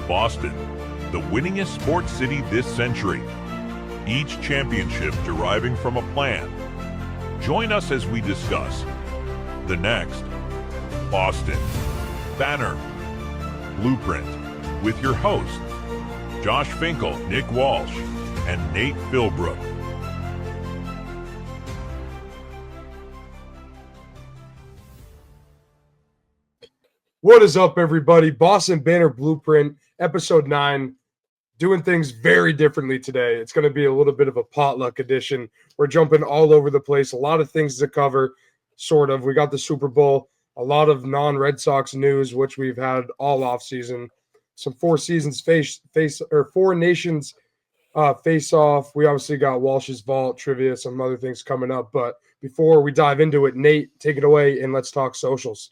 Boston, the winningest sports city this century. Each championship deriving from a plan. Join us as we discuss the next Boston Banner Blueprint with your hosts, Josh Finkel, Nick Walsh, and Nate Philbrook. What is up, everybody? Boston Banner Blueprint, episode 9. Doing things very differently today. It's going to be a little bit of a potluck edition. We're jumping all over the place. A lot of things to cover, sort of. We got the Super Bowl, a lot of non-Red Sox news, which we've had all offseason. Some Four Nations face off. We obviously got Walsh's Vault trivia, some other things coming up. But before we dive into it, Nate, take it away and let's talk socials.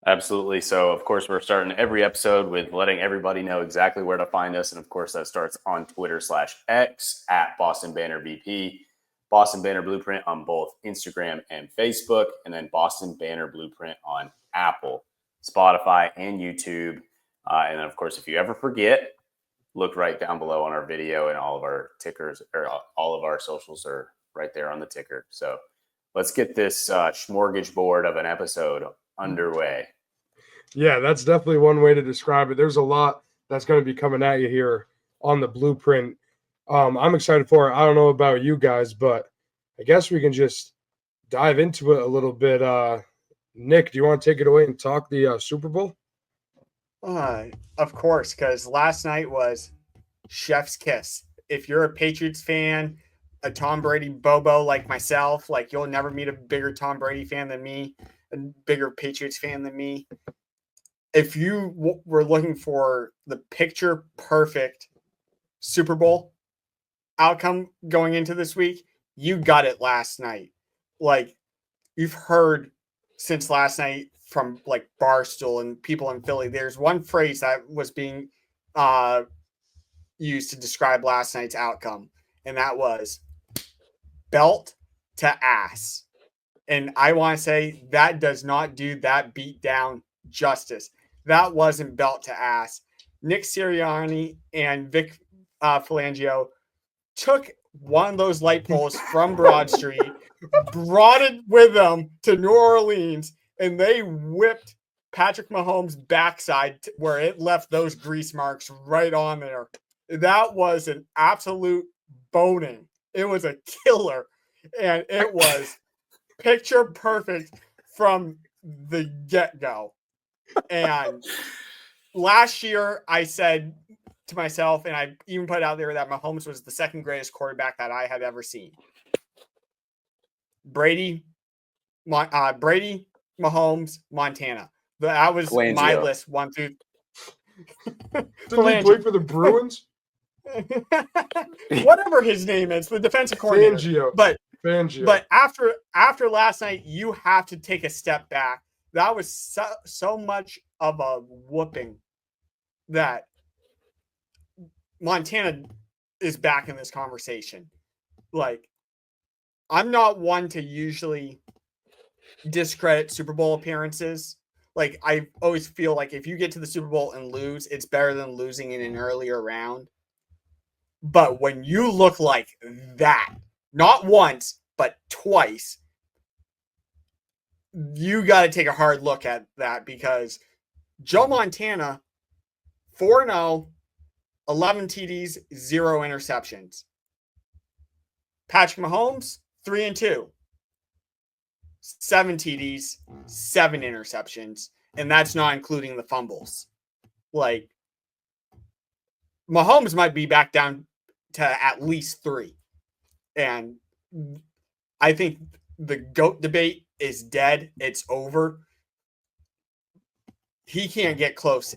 Absolutely. So, of course, we're starting every episode with letting everybody know exactly where to find us. And, of course, that starts on Twitter/X at Boston Banner BP, Boston Banner Blueprint on both Instagram and Facebook, and then Boston Banner Blueprint on Apple, Spotify, and YouTube. And then, of course, if you ever forget, look right down below on our video, and all of our tickers or all of our socials are right there on the ticker. So let's get this smorgasbord of an episode underway. Yeah, that's definitely one way to describe it. There's a lot that's going to be coming at you here on the blueprint. I'm excited for it. I don't know about you guys, but I guess we can just dive into it a little bit. Nick, do you want to take it away and talk the Super Bowl? Of course, because last night was chef's kiss. If you're a Patriots fan, a Tom Brady bobo like myself, like you'll never meet a bigger Tom Brady fan than me, a bigger Patriots fan than me. If you were looking for the picture perfect Super Bowl outcome going into this week, you got it last night. Like, you've heard since last night from like Barstool and people in Philly, there's one phrase that was being used to describe last night's outcome, and that was belt to ass. And I want to say that does not do that beat down justice. That wasn't belt to ass. Nick Sirianni and Vic Fangio took one of those light poles from Broad Street, brought it with them to New Orleans, and they whipped Patrick Mahomes' backside where it left those grease marks right on there. That was an absolute boning. It was a killer, and it was picture perfect from the get-go. And last year, I said to myself, and I even put out there that Mahomes was the second greatest quarterback that I had ever seen. Brady, Mahomes, Montana. That was my list. 1 through. Didn't he play for the Bruins? Whatever his name is, the defensive coordinator. Fangio. But after last night, you have to take a step back. That was so much of a whooping that Montana is back in this conversation. Like, I'm not one to usually discredit Super Bowl appearances. Like, I always feel like if you get to the Super Bowl and lose, it's better than losing in an earlier round. But when you look like that, not once, but twice, you got to take a hard look at that, because Joe Montana, 4-0, 11 TDs, 0 interceptions. Patrick Mahomes, 3-2, 7 TDs, 7 interceptions, and that's not including the fumbles. Like, Mahomes might be back down to at least 3. And I think the GOAT debate is dead. It's over. He can't get close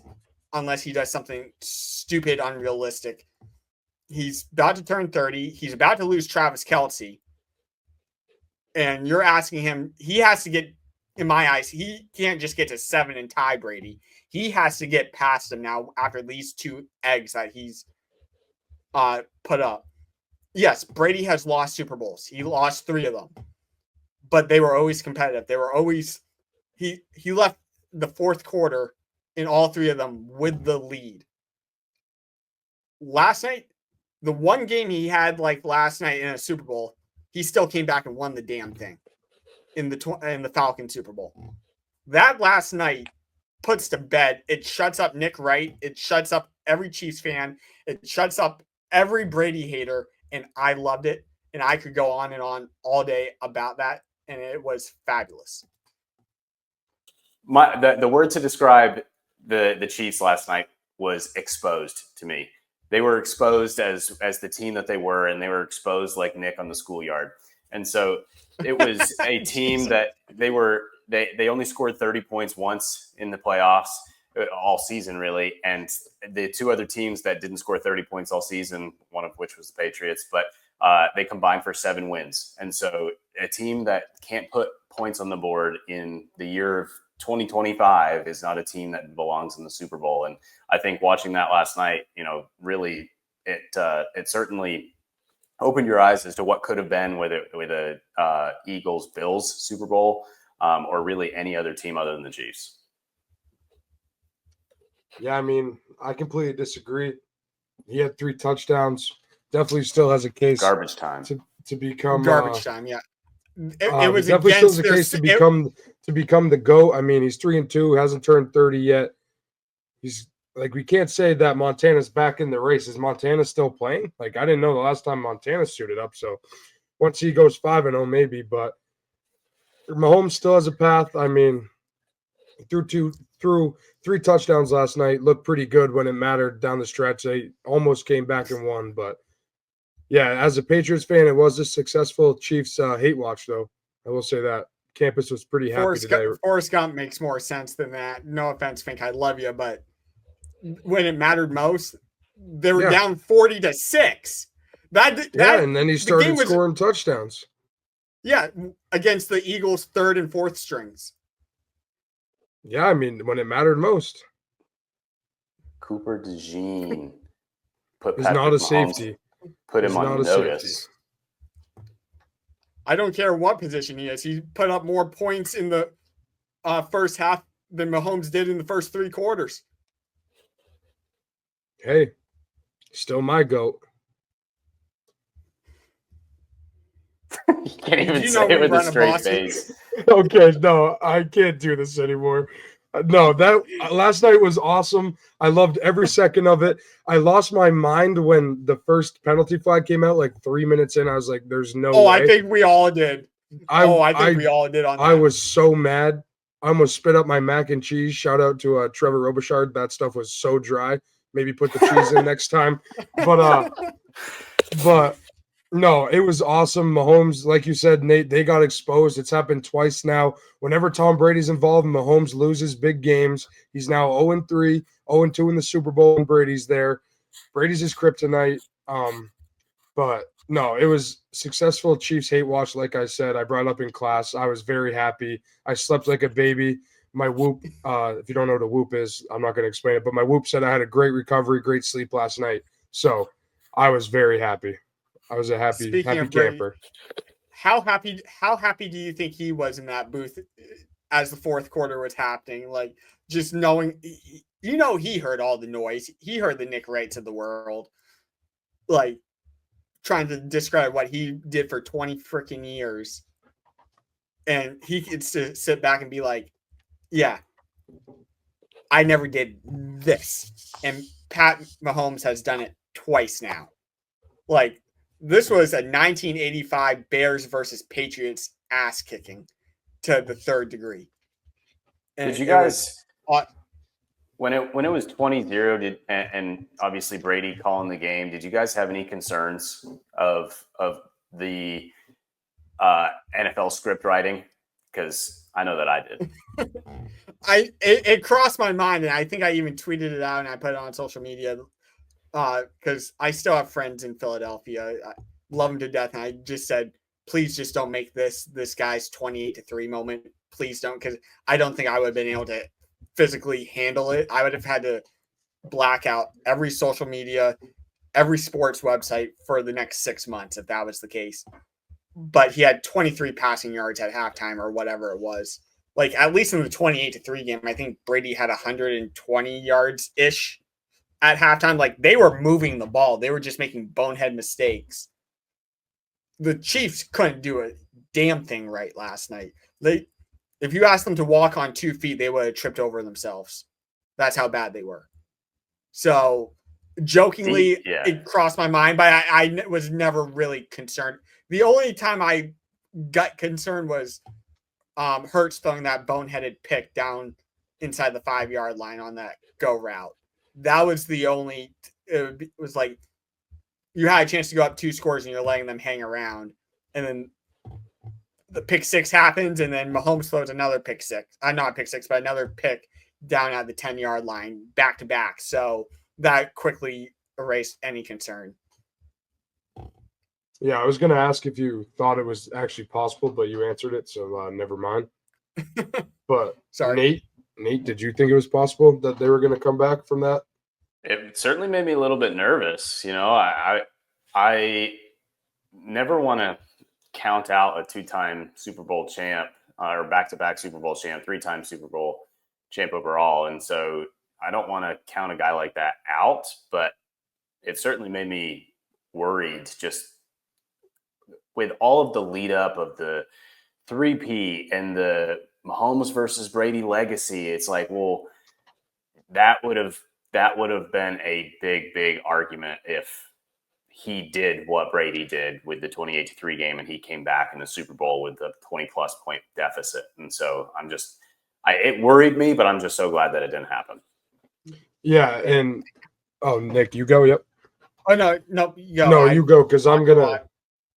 unless he does something stupid, unrealistic. He's about to turn 30. He's about to lose Travis Kelce. And you're asking him, he has to get, in my eyes, he can't just get to 7 and tie Brady. He has to get past him now after these 2 eggs that he's put up. Yes, Brady has lost Super Bowls. He lost 3 of them. But they were always competitive. They were always he left the fourth quarter in all 3 of them with the lead. last night, the one game he had like last night in a Super Bowl, he still came back and won the damn thing in the Falcon Super Bowl. That last night puts to bed. It shuts up Nick Wright. It shuts up every Chiefs fan. It shuts up every Brady hater, and I loved it. And I could go on and on all day about that, and it was fabulous. The word to describe the Chiefs last night was exposed to me. They were exposed as the team that they were, and they were exposed like Nick on the schoolyard. And so it was a team that they only scored 30 points once in the playoffs all season, really. And the two other teams that didn't score 30 points all season, one of which was the Patriots, but they combined for 7 wins. And so a team that can't put points on the board in the year of 2025 is not a team that belongs in the Super Bowl. And I think watching that last night, really it certainly opened your eyes as to what could have been with a Eagles Bills Super Bowl, or really any other team other than the Chiefs. Yeah, I mean, I completely disagree. He had 3 touchdowns. Definitely still has a case. Garbage time to become garbage time. Yeah, it was definitely still against has a case to become the GOAT. I mean, he's 3-2, hasn't turned 30 yet. He's like, we can't say that Montana's back in the race. Is Montana still playing? Like, I didn't know the last time Montana suited up. So once he goes 5-0, maybe. But Mahomes still has a path. I mean, he threw 3 touchdowns last night. Looked pretty good when it mattered down the stretch. They almost came back and won. But yeah, as a Patriots fan, it was a successful Chiefs hate watch, though. I will say that. Campus was pretty happy today. Forrest Gump makes more sense than that. No offense, Fink. I love you, but when it mattered most, they were down 40-6. And then he started scoring touchdowns. Yeah, against the Eagles' 3rd and 4th strings. Yeah, I mean, when it mattered most. Cooper DeJean is not a safety. Put him on notice. I don't care what position he is. He put up more points in the first half than Mahomes did in the first 3 quarters. Hey, still my GOAT. You can't even say it with a straight face. Okay, no, I can't do this anymore. No, that last night was awesome. I loved every second of it. I lost my mind when the first penalty flag came out, like 3 minutes in. I was like, "There's no way." I think we all did. I think we all did on that. I was so mad. I almost spit up my mac and cheese. Shout out to Trevor Robichard. That stuff was so dry. Maybe put the cheese in next time. But no, it was awesome. Mahomes, like you said, Nate, they got exposed. It's happened twice now. Whenever Tom Brady's involved, Mahomes loses big games. He's now 0-3, 0-2 in the Super Bowl, and Brady's there. Brady's his kryptonite. But no, it was successful Chiefs hate watch. Like I said, I brought up in class. I was very happy. I slept like a baby. My Whoop, if you don't know what a Whoop is, I'm not going to explain it, but my Whoop said I had a great recovery, great sleep last night. So I was very happy. I was a happy camper. Brady, how happy do you think he was in that booth as the 4th quarter was happening? Like, just knowing, he heard all the noise. He heard the Nick Wrights of the world, like, trying to describe what he did for 20 freaking years. And he could sit back and be like, yeah, I never did this. And Pat Mahomes has done it twice now. Like, this was a 1985 Bears versus Patriots ass kicking to the 3rd degree. And did you guys, when it was 20-0, and obviously Brady calling the game, did you guys have any concerns of the NFL script writing? Because I know that I did. It crossed my mind, and I think I even tweeted it out and I put it on social media. Because I still have friends in Philadelphia. I love them to death. And I just said, please just don't make this guy's 28-3 moment. Please don't, because I don't think I would have been able to physically handle it. I would have had to black out every social media, every sports website for the next 6 months if that was the case. But he had 23 passing yards at halftime or whatever it was. Like, at least in the 28-3 game, I think Brady had 120 yards-ish at halftime. Like, they were moving the ball. They were just making bonehead mistakes. The Chiefs couldn't do a damn thing right last night. If you asked them to walk on 2 feet, they would have tripped over themselves. That's how bad they were. So, jokingly, it crossed my mind, but I was never really concerned. The only time I got concerned was Hurts throwing that boneheaded pick down inside the 5-yard line on that go route. That was the only. It was like you had a chance to go up 2 scores and you're letting them hang around, and then the pick six happens, and then Mahomes throws another pick six. Not pick six, but another pick down at the 10-yard line back to back. So that quickly erased any concern. Yeah, I was going to ask if you thought it was actually possible, but you answered it, so never mind. But sorry, Nate, did you think it was possible that they were going to come back from that? It certainly made me a little bit nervous. You know, I never want to count out a 2-time Super Bowl champ or back-to-back Super Bowl champ, 3-time Super Bowl champ overall. And so I don't want to count a guy like that out, but it certainly made me worried just with all of the lead up of the 3P and the Mahomes versus Brady legacy. It's like, well, that would have been a big argument if he did what Brady did with the 28-3 game and he came back in the Super Bowl with a 20-plus point deficit. And so it worried me, but I'm just so glad that it didn't happen. Yeah, and Nick, you go. Yep. Oh no, you go. No, you go, because I'm gonna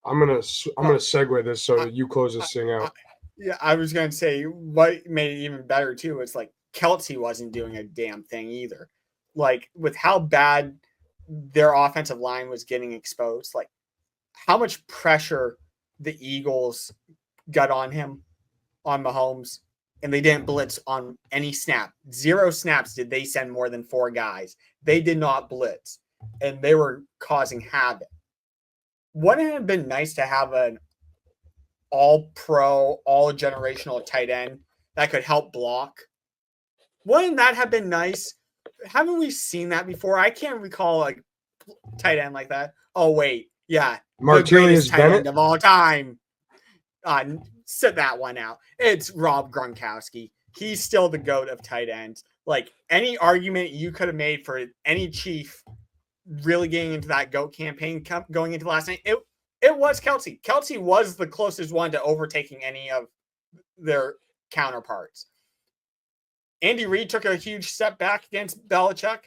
segue this so you close this thing out. Yeah, I was gonna say what made it even better too. It's like Kelsey wasn't doing a damn thing either. Like, with how bad their offensive line was getting exposed, like how much pressure the Eagles got on him, on Mahomes, and they didn't blitz on any snap. 0 snaps did they send more than 4 guys. They did not blitz, and they were causing havoc. Wouldn't it have been nice to have an all-pro, all-generational tight end that could help block? Wouldn't that have been nice? Haven't we seen that before? I can't recall a tight end like that. Oh, wait. Yeah. The greatest tight end of all time. Sit that one out. It's Rob Gronkowski. He's still the GOAT of tight ends. Like, any argument you could have made for any Chief really getting into that GOAT campaign going into last night, it was Kelsey. Kelsey was the closest one to overtaking any of their counterparts. Andy Reid took a huge step back against Belichick.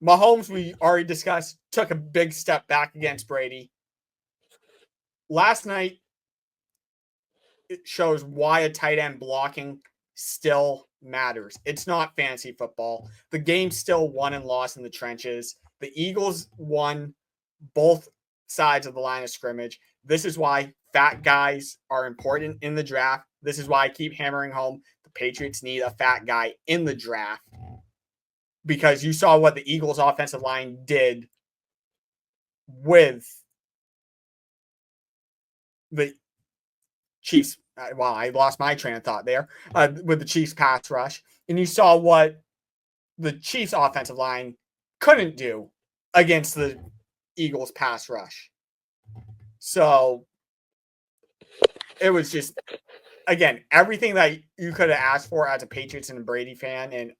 Mahomes, we already discussed, took a big step back against Brady. Last night, it shows why a tight end blocking still matters. It's not fantasy football. The game still won and lost in the trenches. The Eagles won both sides of the line of scrimmage. This is why fat guys are important in the draft. This is why I keep hammering home the Patriots need a fat guy in the draft, because you saw what the Eagles offensive line did with the Chiefs. Well, I lost my train of thought there with the Chiefs pass rush. And you saw what the Chiefs offensive line couldn't do against the Eagles pass rush. So it was just, again, everything that you could have asked for as a Patriots and a Brady fan, and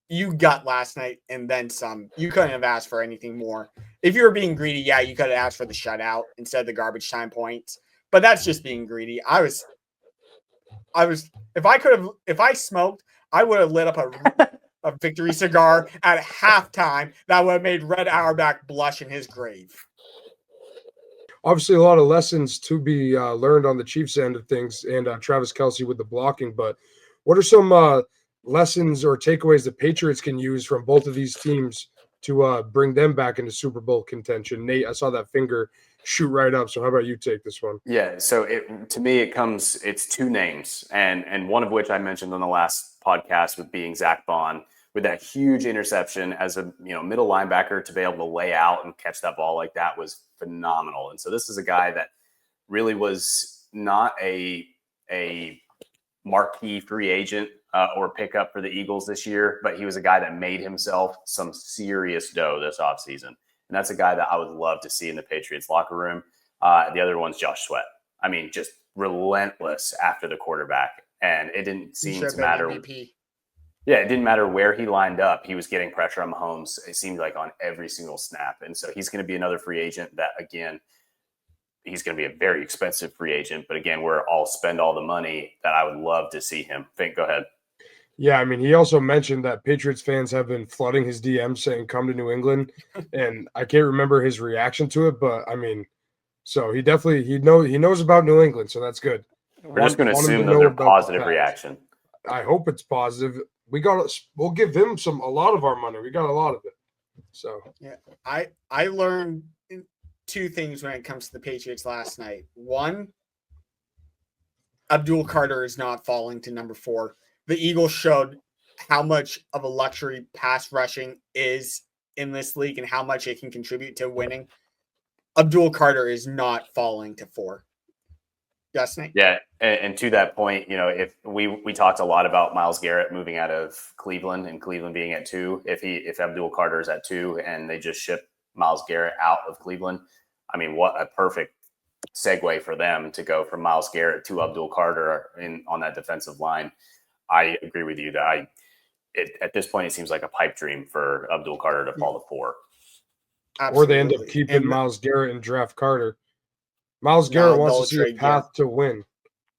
you got last night and then some. You couldn't have asked for anything more. If you were being greedy, yeah, you could have asked for the shutout instead of the garbage time points. But that's just being greedy. If I smoked, I would have lit up a victory cigar at halftime that would have made Red Auerbach blush in his grave. Obviously, a lot of lessons to be learned on the Chiefs end of things, and Travis Kelce with the blocking. But what are some lessons or takeaways the Patriots can use from both of these teams to bring them back into Super Bowl contention? Nate, I saw that finger shoot right up. So how about you take this one? Yeah. So to me, it's 2 names, and one of which I mentioned on the last podcast with being Zach Bond, with that huge interception as a middle linebacker to be able to lay out and catch that ball like that was phenomenal. And so this is a guy that really was not a marquee free agent or pick up for the Eagles this year, but he was a guy that made himself some serious dough this offseason. And that's a guy that I would love to see in the Patriots locker room. The other one's Josh Sweat. I mean, just relentless after the quarterback. And it didn't seem to matter. MVP. Yeah, it didn't matter where he lined up. He was getting pressure on Mahomes, it seemed like, on every single snap. And so he's going to be another free agent that, again, he's going to be a very expensive free agent. But again, we're all spend all the money that I would love to see him. Fink, go ahead. Yeah, I mean, he also mentioned that Patriots fans have been flooding his DMs saying, come to New England. And I can't remember his reaction to it, but I mean, so he knows about New England. So that's good. We're just going to assume those are positive reaction. I hope it's positive. We'll give him a lot of our money. We got a lot of it. So yeah, I learned two things when it comes to the Patriots last night. One, Abdul Carter is not falling to number 4. The Eagles showed how much of a luxury pass rushing is in this league and how much it can contribute to winning. Abdul Carter is not falling to 4. Yes, Nate? Yeah, and to that point, if we talked a lot about Myles Garrett moving out of Cleveland and Cleveland being at 2. If Abdul Carter is at 2 and they just ship Myles Garrett out of Cleveland, I mean, what a perfect segue for them to go from Myles Garrett to Abdul Carter on that defensive line. I agree with you that at this point it seems like a pipe dream for Abdul Carter to fall to 4. Absolutely. Or they end up keeping Myles Garrett and draft Carter. Myles Garrett wants to see a path to win.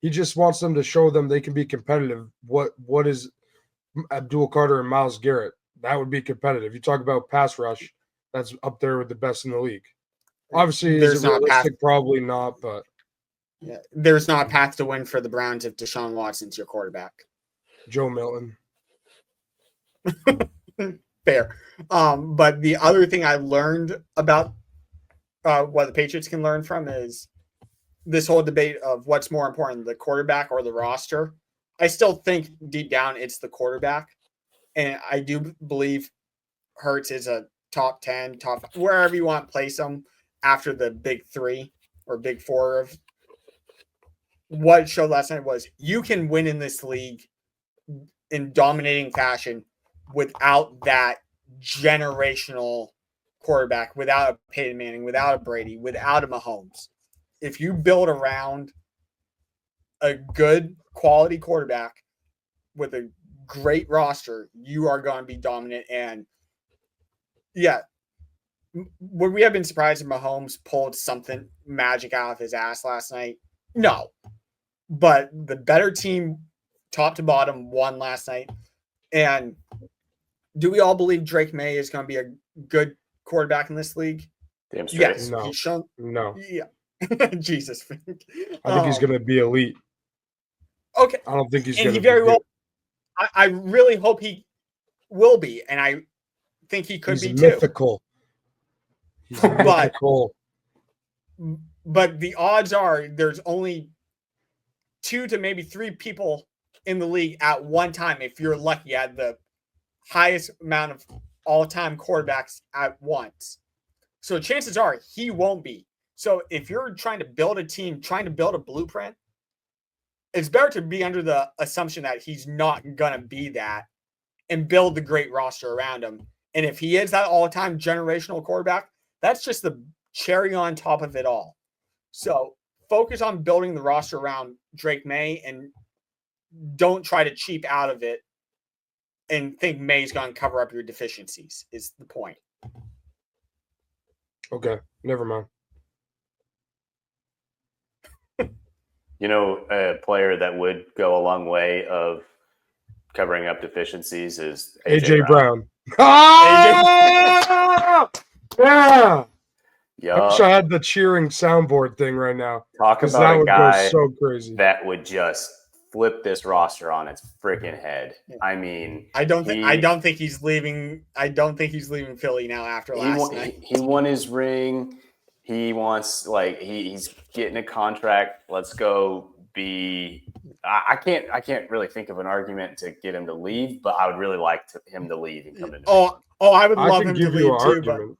He just wants them to show them they can be competitive. What is Abdul Carter and Myles Garrett? That would be competitive. You talk about pass rush, that's up there with the best in the league. Obviously, is it realistic? Probably not, but yeah, there's not a path to win for the Browns if Deshaun Watson's your quarterback. Joe Milton. Fair. But the other thing I learned about what the Patriots can learn from is this whole debate of what's more important, the quarterback or the roster. I still think deep down it's the quarterback. And I do believe Hurts is a top 10, wherever you want to place him after the big 3 or big 4 of what it showed last night was you can win in this league in dominating fashion without that generational quarterback, without a Peyton Manning, without a Brady, without a Mahomes. If you build around a good quality quarterback with a great roster, you are going to be dominant. And yeah, would we have been surprised if Mahomes pulled something magic out of his ass last night? No. But the better team, top to bottom, won last night. And do we all believe Drake May is going to be a good quarterback in this league? Damn straight. Yes. No. He's shown. No. Yeah. Jesus. I think he's going to be elite. Okay. I don't think he's going to be very well. I really hope he will be, and I think he could be mythical. Too. He's mythical. But the odds are there's only 2 to maybe 3 people in the league at one time, if you're lucky, at the highest amount of all-time quarterbacks at once. So chances are he won't be. So if you're trying to build a team, trying to build a blueprint, it's better to be under the assumption that he's not going to be that and build the great roster around him. And if he is that all-time generational quarterback, that's just the cherry on top of it all. So focus on building the roster around Drake May and don't try to cheap out of it and think May's going to cover up your deficiencies is the point. Okay, never mind. A player that would go a long way of covering up deficiencies is AJ Brown. Ah! Yeah. Yep. I wish I had the cheering soundboard thing right now. Talk about a guy so crazy. That would just flip this roster on its freaking head. I mean, I don't think he's leaving. I don't think he's leaving Philly now after last night. He won his ring. He wants he's getting a contract. Let's go be. I can't really think of an argument to get him to leave, but I would really like him to leave and come to. I would love him to leave too. Argument.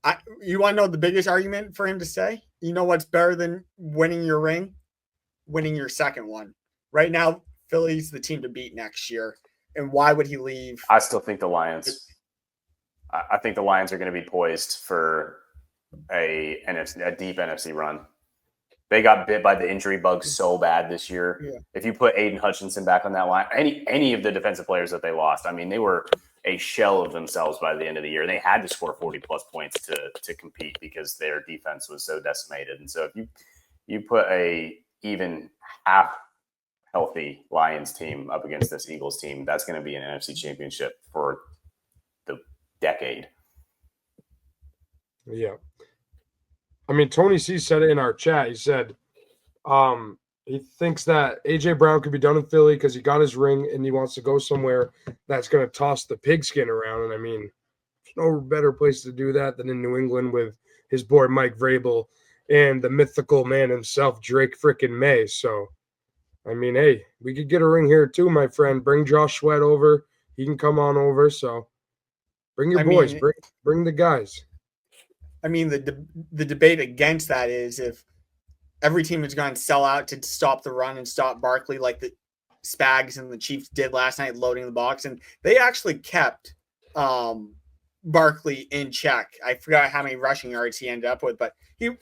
But you want to know the biggest argument for him to stay? You know what's better than winning your ring? Winning your second one. Right now, Philly's the team to beat next year. And why would he leave? I still think the Lions. I think the Lions are going to be poised for a deep NFC run. They got bit by the injury bug so bad this year. Yeah. If you put Aiden Hutchinson back on that line, any of the defensive players that they lost, I mean, they were a shell of themselves by the end of the year. They had to score 40-plus points to compete because their defense was so decimated. And so if you put a even half healthy Lions team up against this Eagles team, that's going to be an NFC championship for the decade. Yeah. I mean, Tony C said it in our chat. He said he thinks that A.J. Brown could be done in Philly because he got his ring and he wants to go somewhere that's going to toss the pigskin around. And I mean, there's no better place to do that than in New England with his boy Mike Vrabel and the mythical man himself, Drake frickin' May. So, I mean, hey, we could get a ring here too, my friend. Bring Josh Sweat over. He can come on over. So, bring your boys. Bring the guys. I mean, the debate against that is if every team is going to sell out to stop the run and stop Barkley like the Spags and the Chiefs did last night, loading the box. And they actually kept Barkley in check. I forgot how many rushing yards he ended up with, but he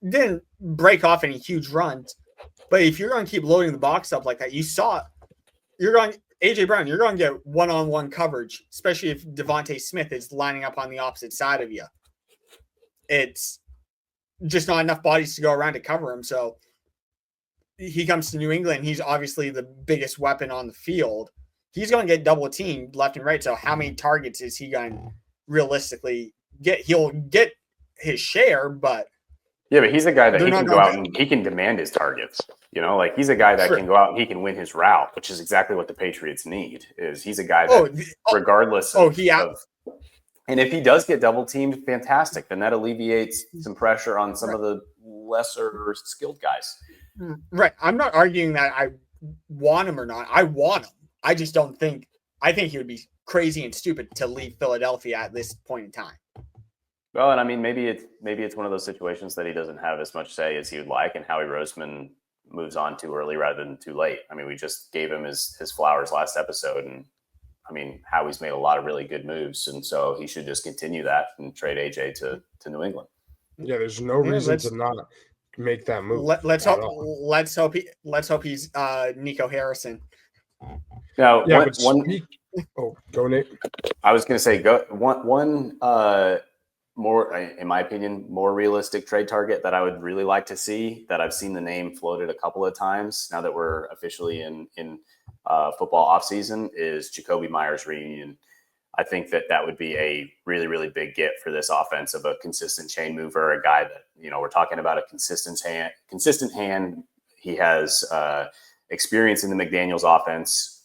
didn't break off any huge runs. But if you're going to keep loading the box up like that, you saw it. A.J. Brown, you're going to get one-on-one coverage, especially if Devontae Smith is lining up on the opposite side of you. It's just not enough bodies to go around to cover him. So he comes to New England. He's obviously the biggest weapon on the field. He's going to get double teamed left and right. So how many targets is he going to realistically get? He'll get his share, but yeah, but he's a guy that he can go out and he can demand his targets. You know, like he's a guy that can go out and he can win his route, which is exactly what the Patriots need. Is he's a guy that regardless of and if he does get double teamed, fantastic. Then that alleviates some pressure on some of the lesser skilled guys. Right. I'm not arguing that I want him or not. I want him. I just don't think – I think he would be crazy and stupid to leave Philadelphia at this point in time. Well, and I mean, maybe it's one of those situations that he doesn't have as much say as he would like, and Howie Roseman moves on too early rather than too late. I mean, we just gave him his flowers last episode, and I mean, Howie's made a lot of really good moves, and so he should just continue that and trade AJ to New England. Yeah, there's no reason to not make that move. Let's hope he's Nico Harrison. Now, yeah, go Nate. I was going to say one more, in my opinion, more realistic trade target that I would really like to see, that I've seen the name floated a couple of times now that we're officially in football offseason, is Jacoby Myers reunion. I think that would be a really, really big get for this offense of a consistent chain mover, a guy that, you know, we're talking about a consistent hand. He has experience in the McDaniels offense,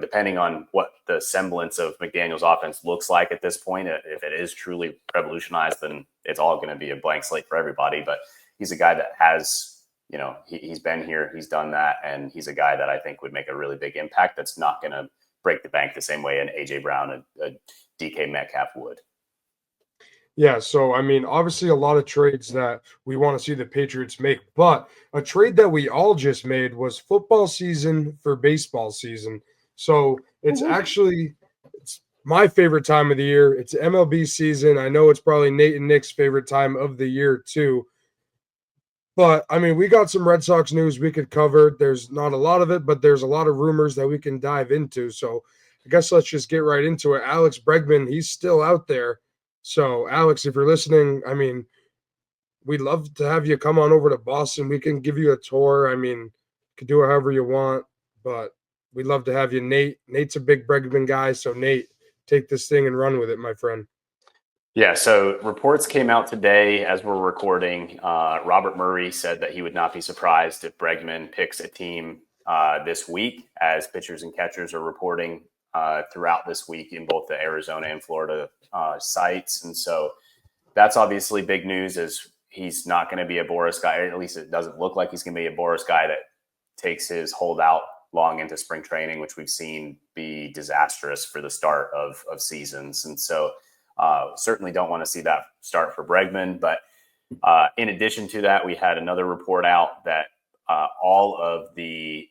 depending on what the semblance of McDaniels offense looks like at this point. If it is truly revolutionized, then it's all going to be a blank slate for everybody. But he's a guy that has, you know, he's been here, he's done that, and he's a guy that I think would make a really big impact that's not going to break the bank the same way an A.J. Brown and a DK Metcalf would. Yeah, so, I mean, obviously a lot of trades that we want to see the Patriots make, but a trade that we all just made was football season for baseball season. So it's it's my favorite time of the year. It's MLB season. I know it's probably Nate and Nick's favorite time of the year too. But, I mean, we got some Red Sox news we could cover. There's not a lot of it, but there's a lot of rumors that we can dive into. So I guess let's just get right into it. Alex Bregman, he's still out there. So, Alex, if you're listening, I mean, we'd love to have you come on over to Boston. We can give you a tour. I mean, you can do it however you want, but we'd love to have you. Nate's a big Bregman guy, so Nate, take this thing and run with it, my friend. Yeah, so reports came out today as we're recording. Robert Murray said that he would not be surprised if Bregman picks a team this week, as pitchers and catchers are reporting throughout this week in both the Arizona and Florida sites. And so that's obviously big news, as he's not going to be a Boris guy, or at least it doesn't look like he's going to be a Boris guy that takes his holdout long into spring training, which we've seen be disastrous for the start of seasons. And so certainly don't want to see that start for Bregman. But in addition to that, we had another report out that all of the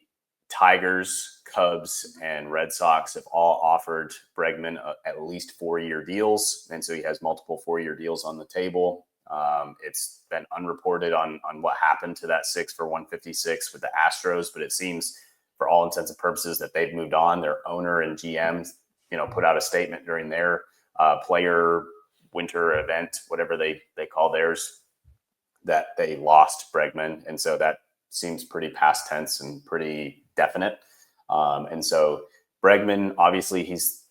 Tigers, Cubs, and Red Sox have all offered Bregman at least 4-year deals. And so he has multiple 4-year deals on the table. It's been unreported on what happened to that 6 for 156 with the Astros, but it seems for all intents and purposes that they've moved on. Their owner and GM, put out a statement during their player winter event, whatever they call theirs, that they lost Bregman. And so that seems pretty past tense and pretty definite. And so Bregman, obviously he's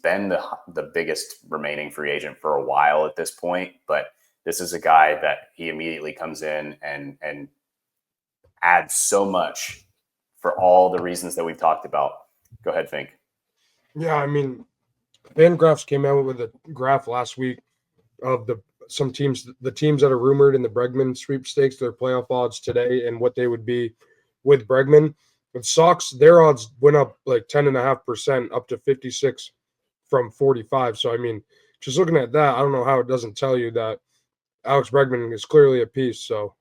been the biggest remaining free agent for a while at this point, but this is a guy that he immediately comes in and adds so much for all the reasons that we've talked about. Go ahead, Fink. Yeah, I mean, Fangraphs came out with a graph last week of the teams that are rumored in the Bregman sweepstakes, their playoff odds today, and what they would be with Bregman. With Sox, their odds went up like 10.5%, up to 56 from 45. So I mean, just looking at that, I don't know how it doesn't tell you that Alex Bregman is clearly a piece. So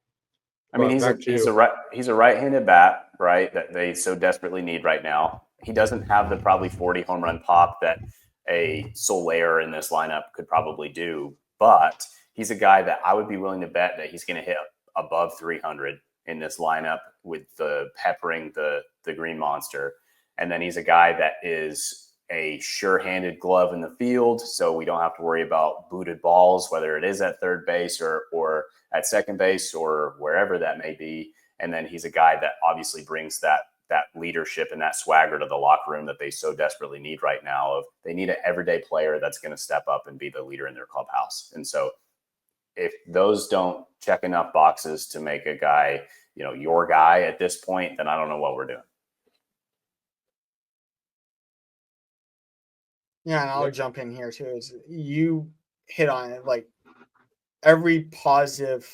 I mean, he's a right-handed bat, right, that they so desperately need right now. He doesn't have the probably 40 home run pop that a Soler in this lineup could probably do, but he's a guy that I would be willing to bet that he's going to hit above 300 in this lineup with the peppering the Green Monster. And then he's a guy that is a sure-handed glove in the field, so we don't have to worry about booted balls, whether it is at third base or at second base or wherever that may be. And then he's a guy that obviously brings that leadership and that swagger to the locker room that they so desperately need right now. They need an everyday player that's going to step up and be the leader in their clubhouse. And so if those don't check enough boxes to make a guy, your guy at this point, then I don't know what we're doing. Yeah, and I'll jump in here too. Is you hit on it, like every positive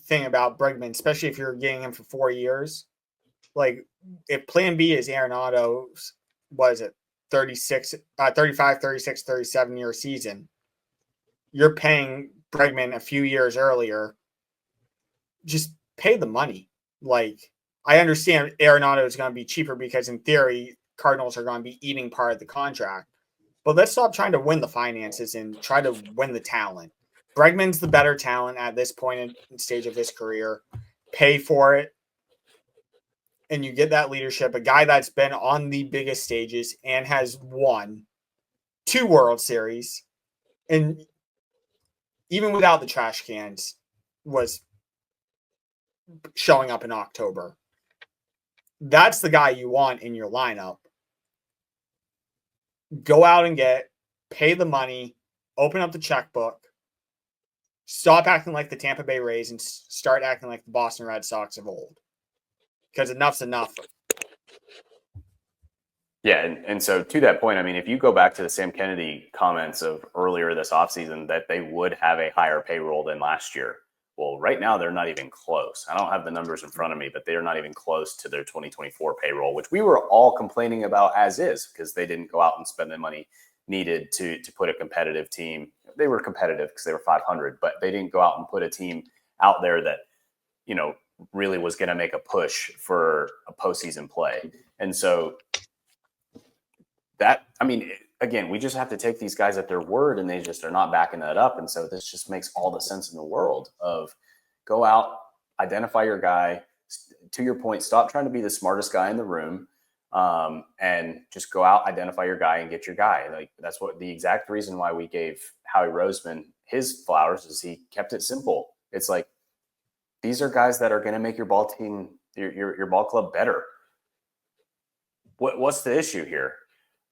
thing about Bregman, especially if you're getting him for 4 years. Like if plan B is Arenado's, was it 35, 36, 37-year season, you're paying Bregman a few years earlier. Just pay the money. Like, I understand Arenado is going to be cheaper because in theory, Cardinals are going to be eating part of the contract. But let's stop trying to win the finances and try to win the talent. Bregman's the better talent at this point in stage of his career. Pay for it. And you get that leadership, a guy that's been on the biggest stages and has won 2 World Series. And even without the trash cans, was showing up in October. That's the guy you want in your lineup. Go out and pay the money, open up the checkbook, stop acting like the Tampa Bay Rays and start acting like the Boston Red Sox of old. Because enough's enough. Yeah, and so to that point, I mean, if you go back to the Sam Kennedy comments of earlier this offseason that they would have a higher payroll than last year, well, right now they're not even close. I don't have the numbers in front of me, but they are not even close to their 2024 payroll, which we were all complaining about as is because they didn't go out and spend the money needed to put a competitive team. They were competitive because they were 500, but they didn't go out and put a team out there that, really was going to make a push for a postseason play. And so that, I mean, again, we just have to take these guys at their word and they just are not backing that up. And so this just makes all the sense in the world of go out, identify your guy. To your point, stop trying to be the smartest guy in the room and just go out, identify your guy and get your guy. Like that's what the exact reason why we gave Howie Roseman his flowers is he kept it simple. It's like, these are guys that are going to make your ball team, your ball club better. What's the issue here?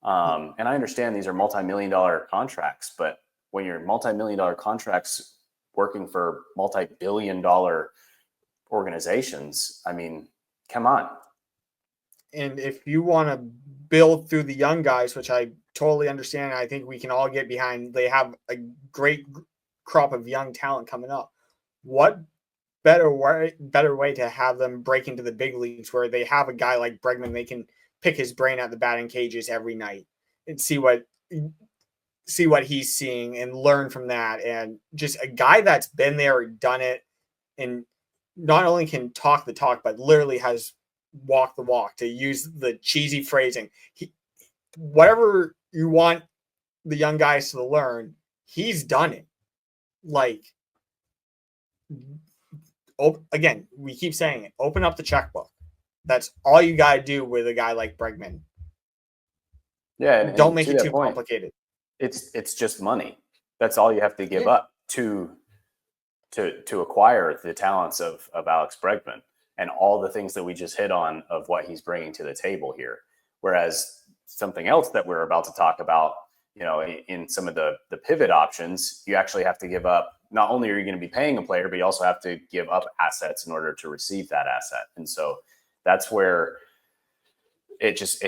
And I understand these are multi-million-dollar contracts, but when you're multi-million-dollar contracts working for multi-billion-dollar organizations, I mean, come on. And if you want to build through the young guys, which I totally understand, I think we can all get behind, they have a great crop of young talent coming up. What better way to have them break into the big leagues where they have a guy like Bregman, they can pick his brain at the batting cages every night and see what he's seeing and learn from that. And just a guy that's been there, done it, and not only can talk the talk, but literally has walked the walk, to use the cheesy phrasing. Whatever you want the young guys to learn, he's done it. Like, again, we keep saying it. Open up the checkbook. That's all you got to do with a guy like Bregman. Yeah, Don't make to it that too point, complicated. It's just money. That's all you have to give up to acquire the talents of Alex Bregman and all the things that we just hit on of what he's bringing to the table here. Whereas something else that we're about to talk about, in some of the pivot options, you actually have to give up. Not only are you going to be paying a player, but you also have to give up assets in order to receive that asset. And so that's where it's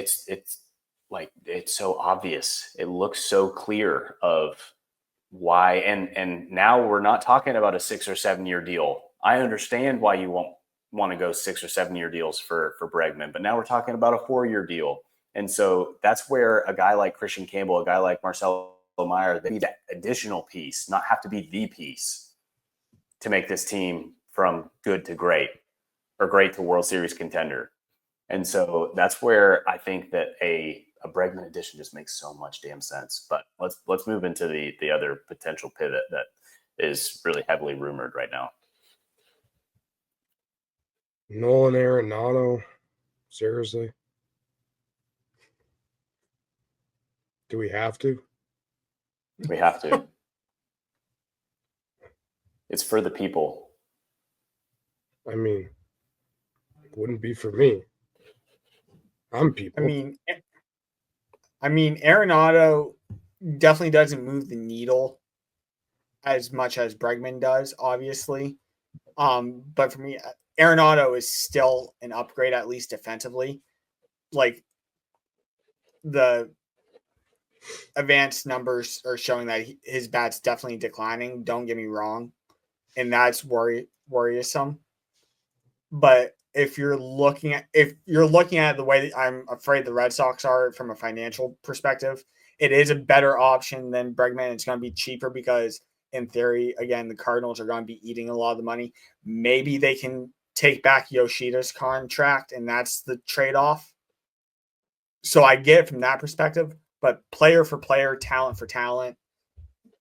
like, it's so obvious. It looks so clear of why. And now we're not talking about a 6 or 7 year deal. I understand why you won't want to go 6 or 7 year deals for Bregman, but now we're talking about a 4-year deal. And so that's where a guy like Christian Campbell, a guy like Marcelo Meyer, they need that additional piece, not have to be the piece to make this team from good to great, or great to World Series contender. And so that's where I think that a Bregman addition just makes so much damn sense. But let's move into the other potential pivot that is really heavily rumored right now. Nolan Arenado. Seriously? Do we have to? We have to. It's for the people. I mean, it wouldn't be for me. I'm people. I mean, Arenado definitely doesn't move the needle as much as Bregman does, obviously. But for me, Arenado is still an upgrade, at least defensively. Like, the advanced numbers are showing that his bat's definitely declining. Don't get me wrong, and that's worrisome. But if you're looking at the way that I'm afraid the Red Sox are from a financial perspective, it is a better option than Bregman. It's going to be cheaper because, in theory, again, the Cardinals are going to be eating a lot of the money. Maybe they can take back Yoshida's contract, and that's the trade-off. So I get it from that perspective, but player for player, talent for talent,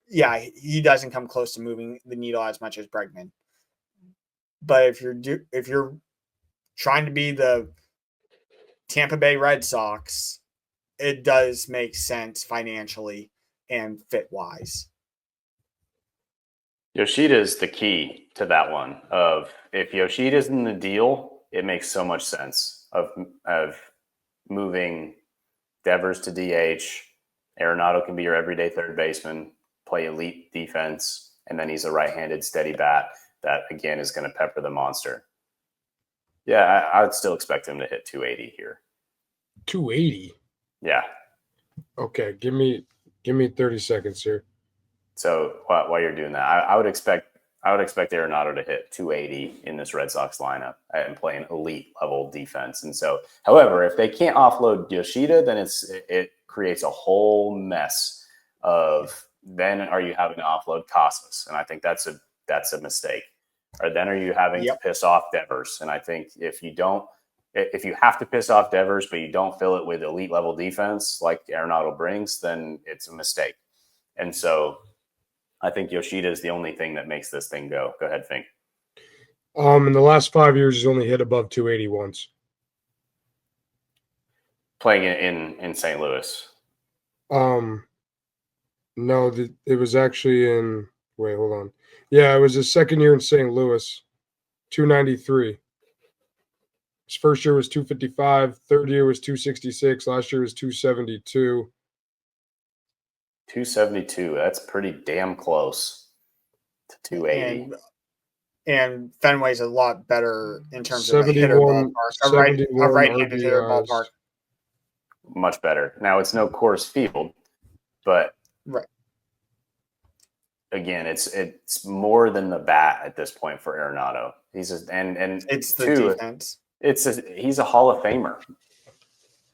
yeah, he doesn't come close to moving the needle as much as Bregman. But if you're trying to be the Tampa Bay Red Sox, it does make sense financially and fit-wise. Yoshida is the key to that one. Of if Yoshida's in the deal, it makes so much sense of moving Devers to DH. Arenado can be your everyday third baseman, play elite defense, and then he's a right-handed steady bat that, again, is going to pepper the monster. Yeah, I would still expect him to hit 280 here. 280? Yeah. Okay, give me 30 seconds here. So while you're doing that, I would expect Arenado to hit 280 in this Red Sox lineup and play an elite level defense. And so, however, if they can't offload Yoshida, then it creates a whole mess of, then are you having to offload Casas? And I think that's a mistake. Or then are you having to piss off Devers? And I think if you have to piss off Devers, but you don't fill it with elite level defense like Arenado brings, then it's a mistake. And so I think Yoshida is the only thing that makes this thing go. Go ahead, Fink. In the last 5 years, he's only hit above 280 once. Playing in St. Louis. No, it was actually in. Wait, hold on. Yeah, it was his second year in St. Louis, 293. His first year was 255. Third year was 266. Last year was 272. 272. That's pretty damn close to 280. And Fenway's a lot better in terms of a hitter ballpark. A right-handed hitter ballpark. Much better. Now, it's no Coors Field, but again, it's more than the bat at this point for Arenado. He's and it's the defense. He's a Hall of Famer,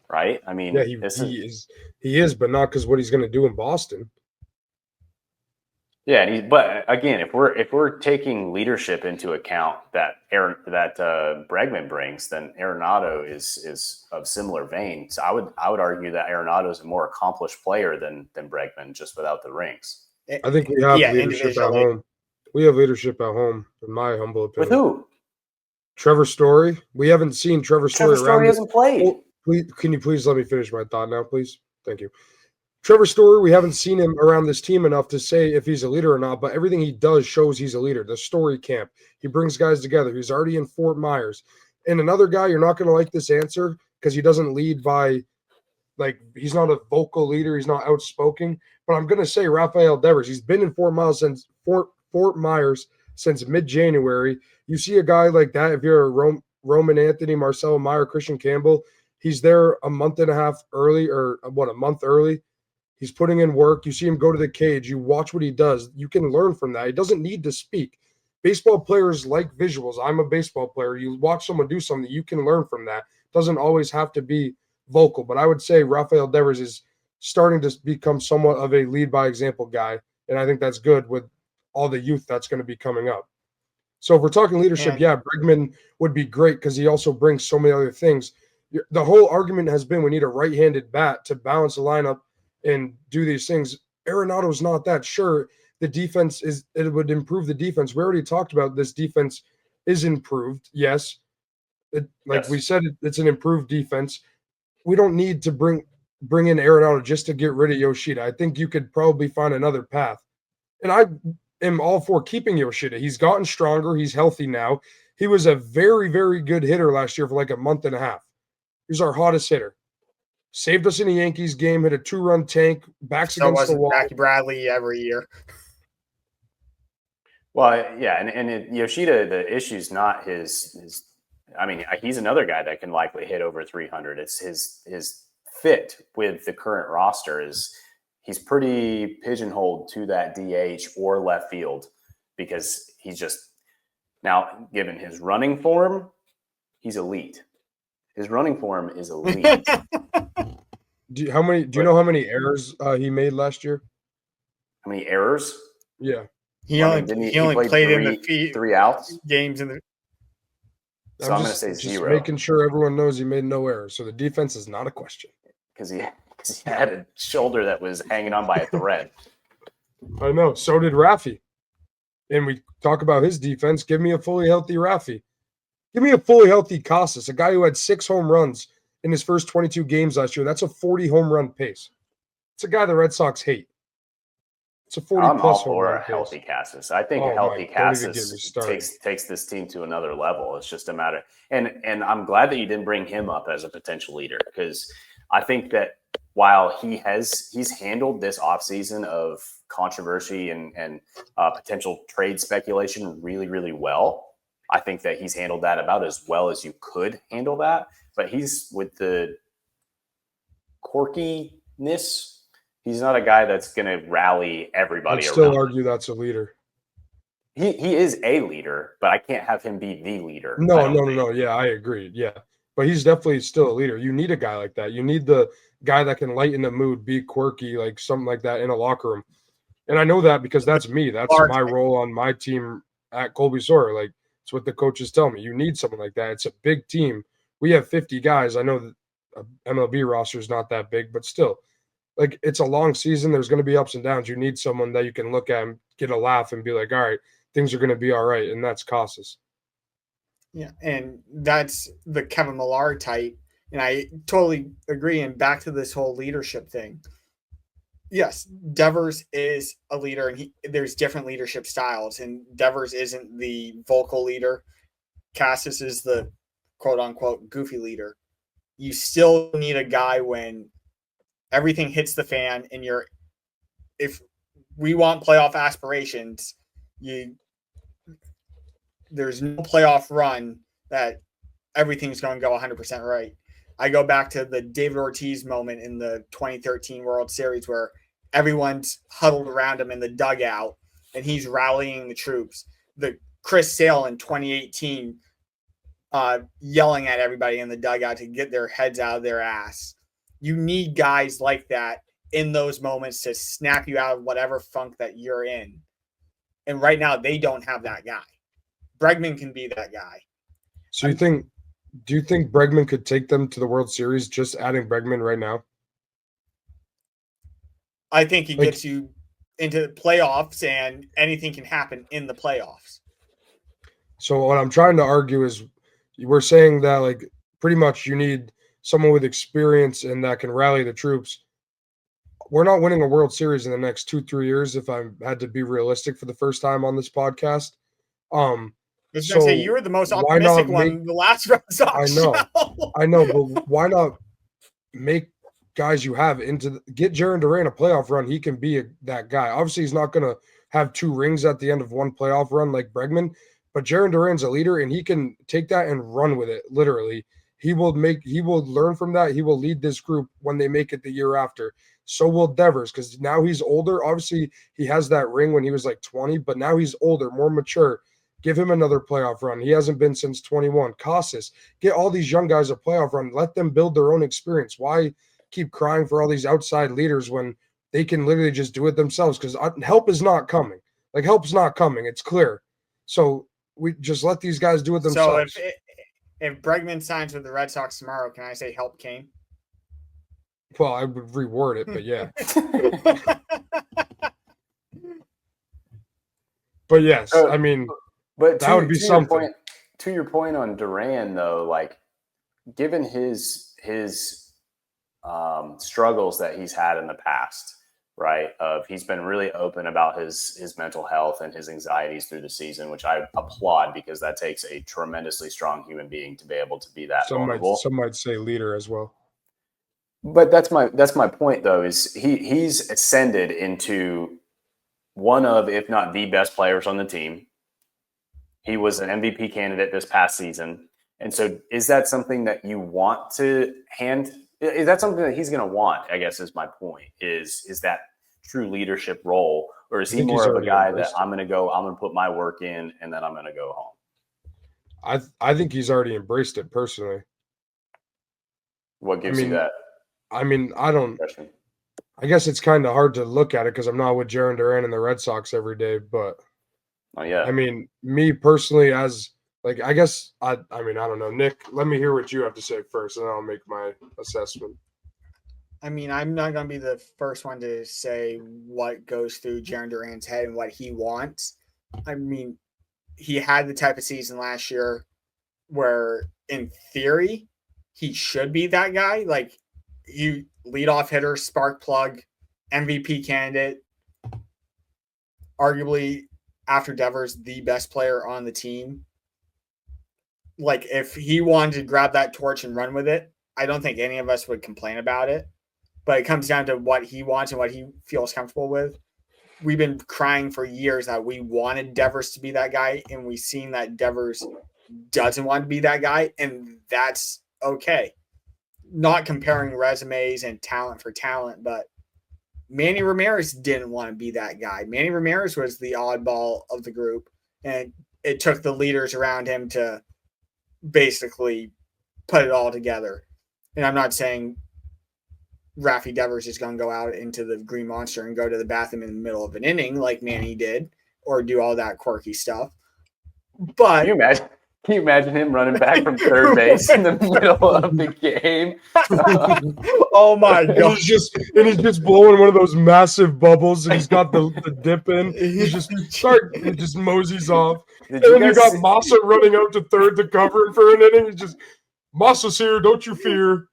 right? I mean, yeah, he is, but not because what he's going to do in Boston. Yeah, but again, if we're taking leadership into account that Bregman brings, then Arenado is of similar vein. So I would argue that Arenado is a more accomplished player than Bregman, just without the rings. I think we have Yeah, leadership at individually. home. We have leadership at home, in my humble With opinion. who? Trevor Story. We haven't seen Trevor Story Trevor around. Story hasn't played. Oh, please, can you please let me finish my thought now, please? Thank you. Trevor Story, we haven't seen him around this team enough to say if he's a leader or not, but everything he does shows he's a leader. The Story camp, he brings guys together. He's already in Fort Myers. And another guy, you're not going to like this answer because he doesn't lead by, like, he's not a vocal leader. He's not outspoken. But I'm going to say Rafael Devers. He's been in Fort Myers since mid-January. You see a guy like that, if you're a Roman Anthony, Marcelo Meyer, Christian Campbell, he's there a month and a half early, or a month early. He's putting in work. You see him go to the cage. You watch what he does. You can learn from that. He doesn't need to speak. Baseball players like visuals. I'm a baseball player. You watch someone do something, you can learn from that. It doesn't always have to be vocal, but I would say Rafael Devers is starting to become somewhat of a lead by example guy, and I think that's good with all the youth that's going to be coming up. So if we're talking leadership, yeah, Bregman would be great because he also brings so many other things. The whole argument has been we need a right-handed bat to balance the lineup and do these things. Arenado's not that. Sure, the defense it would improve the defense. We already talked about this defense is improved. Yes. We said, it's an improved defense. We don't need to bring in Arenado just to get rid of Yoshida. I think you could probably find another path. And I am all for keeping Yoshida. He's gotten stronger. He's healthy now. He was a very, very good hitter last year for like a month and a half. He was our hottest hitter. Saved us in a Yankees game, hit a 2-run tank, backs against the wall. Jackie Bradley every year. Well, yeah, and Yoshida, the issue's not his. I mean, he's another guy that can likely hit over 300. It's his fit with the current roster is he's pretty pigeonholed to that DH or left field because he's just now given his running form, he's elite. His running form is elite. Do you know how many errors he made last year? How many errors? Yeah. He only played in the 3 outs games in the. So I'm going to say zero. Making sure everyone knows he made no errors. So the defense is not a question. Because he had a shoulder that was hanging on by a thread. I know. So did Rafi. And we talk about his defense. Give me a fully healthy Rafi. Give me a fully healthy Casas, a guy who had 6 home runs in his first 22 games last year. That's a 40 home run pace. It's a guy the Red Sox hate. It's a 40 I'm plus all for a healthy Casas. I think a healthy Casas takes this team to another level. It's just a matter, and I'm glad that you didn't bring him up as a potential leader because I think that while he's handled this offseason of controversy and potential trade speculation really, really well. I think that he's handled that about as well as you could handle that. But he's with the quirkiness. He's not a guy that's going to rally everybody around. I'd still argue that's a leader. He is a leader, but I can't have him be the leader. No. Yeah, I agree. Yeah. But he's definitely still a leader. You need a guy like that. You need the guy that can lighten the mood, be quirky, like something like that in a locker room. And I know that because that's me. That's my role on my team at Colby Sawyer. Like, it's what the coaches tell me. You need someone like that. It's a big team. We have 50 guys. I know that MLB roster is not that big, but still, like, it's a long season. There's going to be ups and downs. You need someone that you can look at and get a laugh and be like, all right, things are going to be all right. And that's Casas. Yeah. And that's the Kevin Millar type. And I totally agree. And back to this whole leadership thing. Yes, Devers is a leader, and there's different leadership styles, and Devers isn't the vocal leader. Casas is the quote-unquote goofy leader. You still need a guy when everything hits the fan, and if we want playoff aspirations, there's no playoff run that everything's going to go 100% right. I go back to the David Ortiz moment in the 2013 World Series where everyone's huddled around him in the dugout and he's rallying the troops. The Chris Sale in 2018 yelling at everybody in the dugout to get their heads out of their ass. You need guys like that in those moments to snap you out of whatever funk that you're in. And right now, they don't have that guy. Bregman can be that guy. So do you think Bregman could take them to the World Series just adding Bregman right now? I think he gets you into the playoffs, and anything can happen in the playoffs. So what I'm trying to argue is we're saying that like pretty much you need someone with experience and that can rally the troops. We're not winning a World Series in the next 2-3 years if I had to be realistic for the first time on this podcast. I was gonna say you were the most optimistic one the last Red Sox show. I know, but why not make guys you have get Jarren Duran a playoff run? He can be that guy. Obviously, he's not gonna have 2 rings at the end of one playoff run like Bregman, but Jarren Duran's a leader and he can take that and run with it. Literally, he will learn from that. He will lead this group when they make it the year after. So will Devers, because now he's older. Obviously, he has that ring when he was like 20, but now he's older, more mature. Give him another playoff run. He hasn't been since 21. Casas, get all these young guys a playoff run. Let them build their own experience. Why keep crying for all these outside leaders when they can literally just do it themselves? Because help is not coming. Like, help's not coming. It's clear. So we just let these guys do it themselves. So if Bregman signs with the Red Sox tomorrow, can I say help came? Well, I would reword it, but yeah. But yes, I mean, but that would be something. To your point on Duran, though, like given his struggles that he's had in the past, right? He's been really open about his mental health and his anxieties through the season, which I applaud because that takes a tremendously strong human being to be able to be that vulnerable. Some might say leader as well. But that's my point, though, is he's ascended into one of, if not the best players on the team. He was an MVP candidate this past season. And so is that something that you want to hand? Is that something that he's going to want, I guess is my point, is that true leadership role? Or is he more of a guy that I'm going to put my work in and then I'm going to go home? I think he's already embraced it personally. What gives you that? I mean, I guess it's kind of hard to look at it because I'm not with Jarren Duran and the Red Sox every day, but I mean, me personally, I don't know. Nick, let me hear what you have to say first, and then I'll make my assessment. I mean, I'm not going to be the first one to say what goes through Jarren Duran's head and what he wants. I mean, he had the type of season last year where, in theory, he should be that guy. Like, you leadoff hitter, spark plug, MVP candidate, arguably after Devers, the best player on the team. Like, if he wanted to grab that torch and run with it, I don't think any of us would complain about it. But it comes down to what he wants and what he feels comfortable with. We've been crying for years that we wanted Devers to be that guy, and we've seen that Devers doesn't want to be that guy, and that's okay. Not comparing resumes and talent for talent, but Manny Ramirez didn't want to be that guy. Manny Ramirez was the oddball of the group, and it took the leaders around him to basically put it all together. And I'm not saying Rafi Devers is going to go out into the Green Monster and go to the bathroom in the middle of an inning like Manny did, or do all that quirky stuff. But can you imagine him running back from third base in the middle of the game? Oh my god! He's just blowing one of those massive bubbles, and he's got the dip in. He just moseys off. And then you got Massa running out to third to cover for an inning. He's just, Massa's here, don't you fear.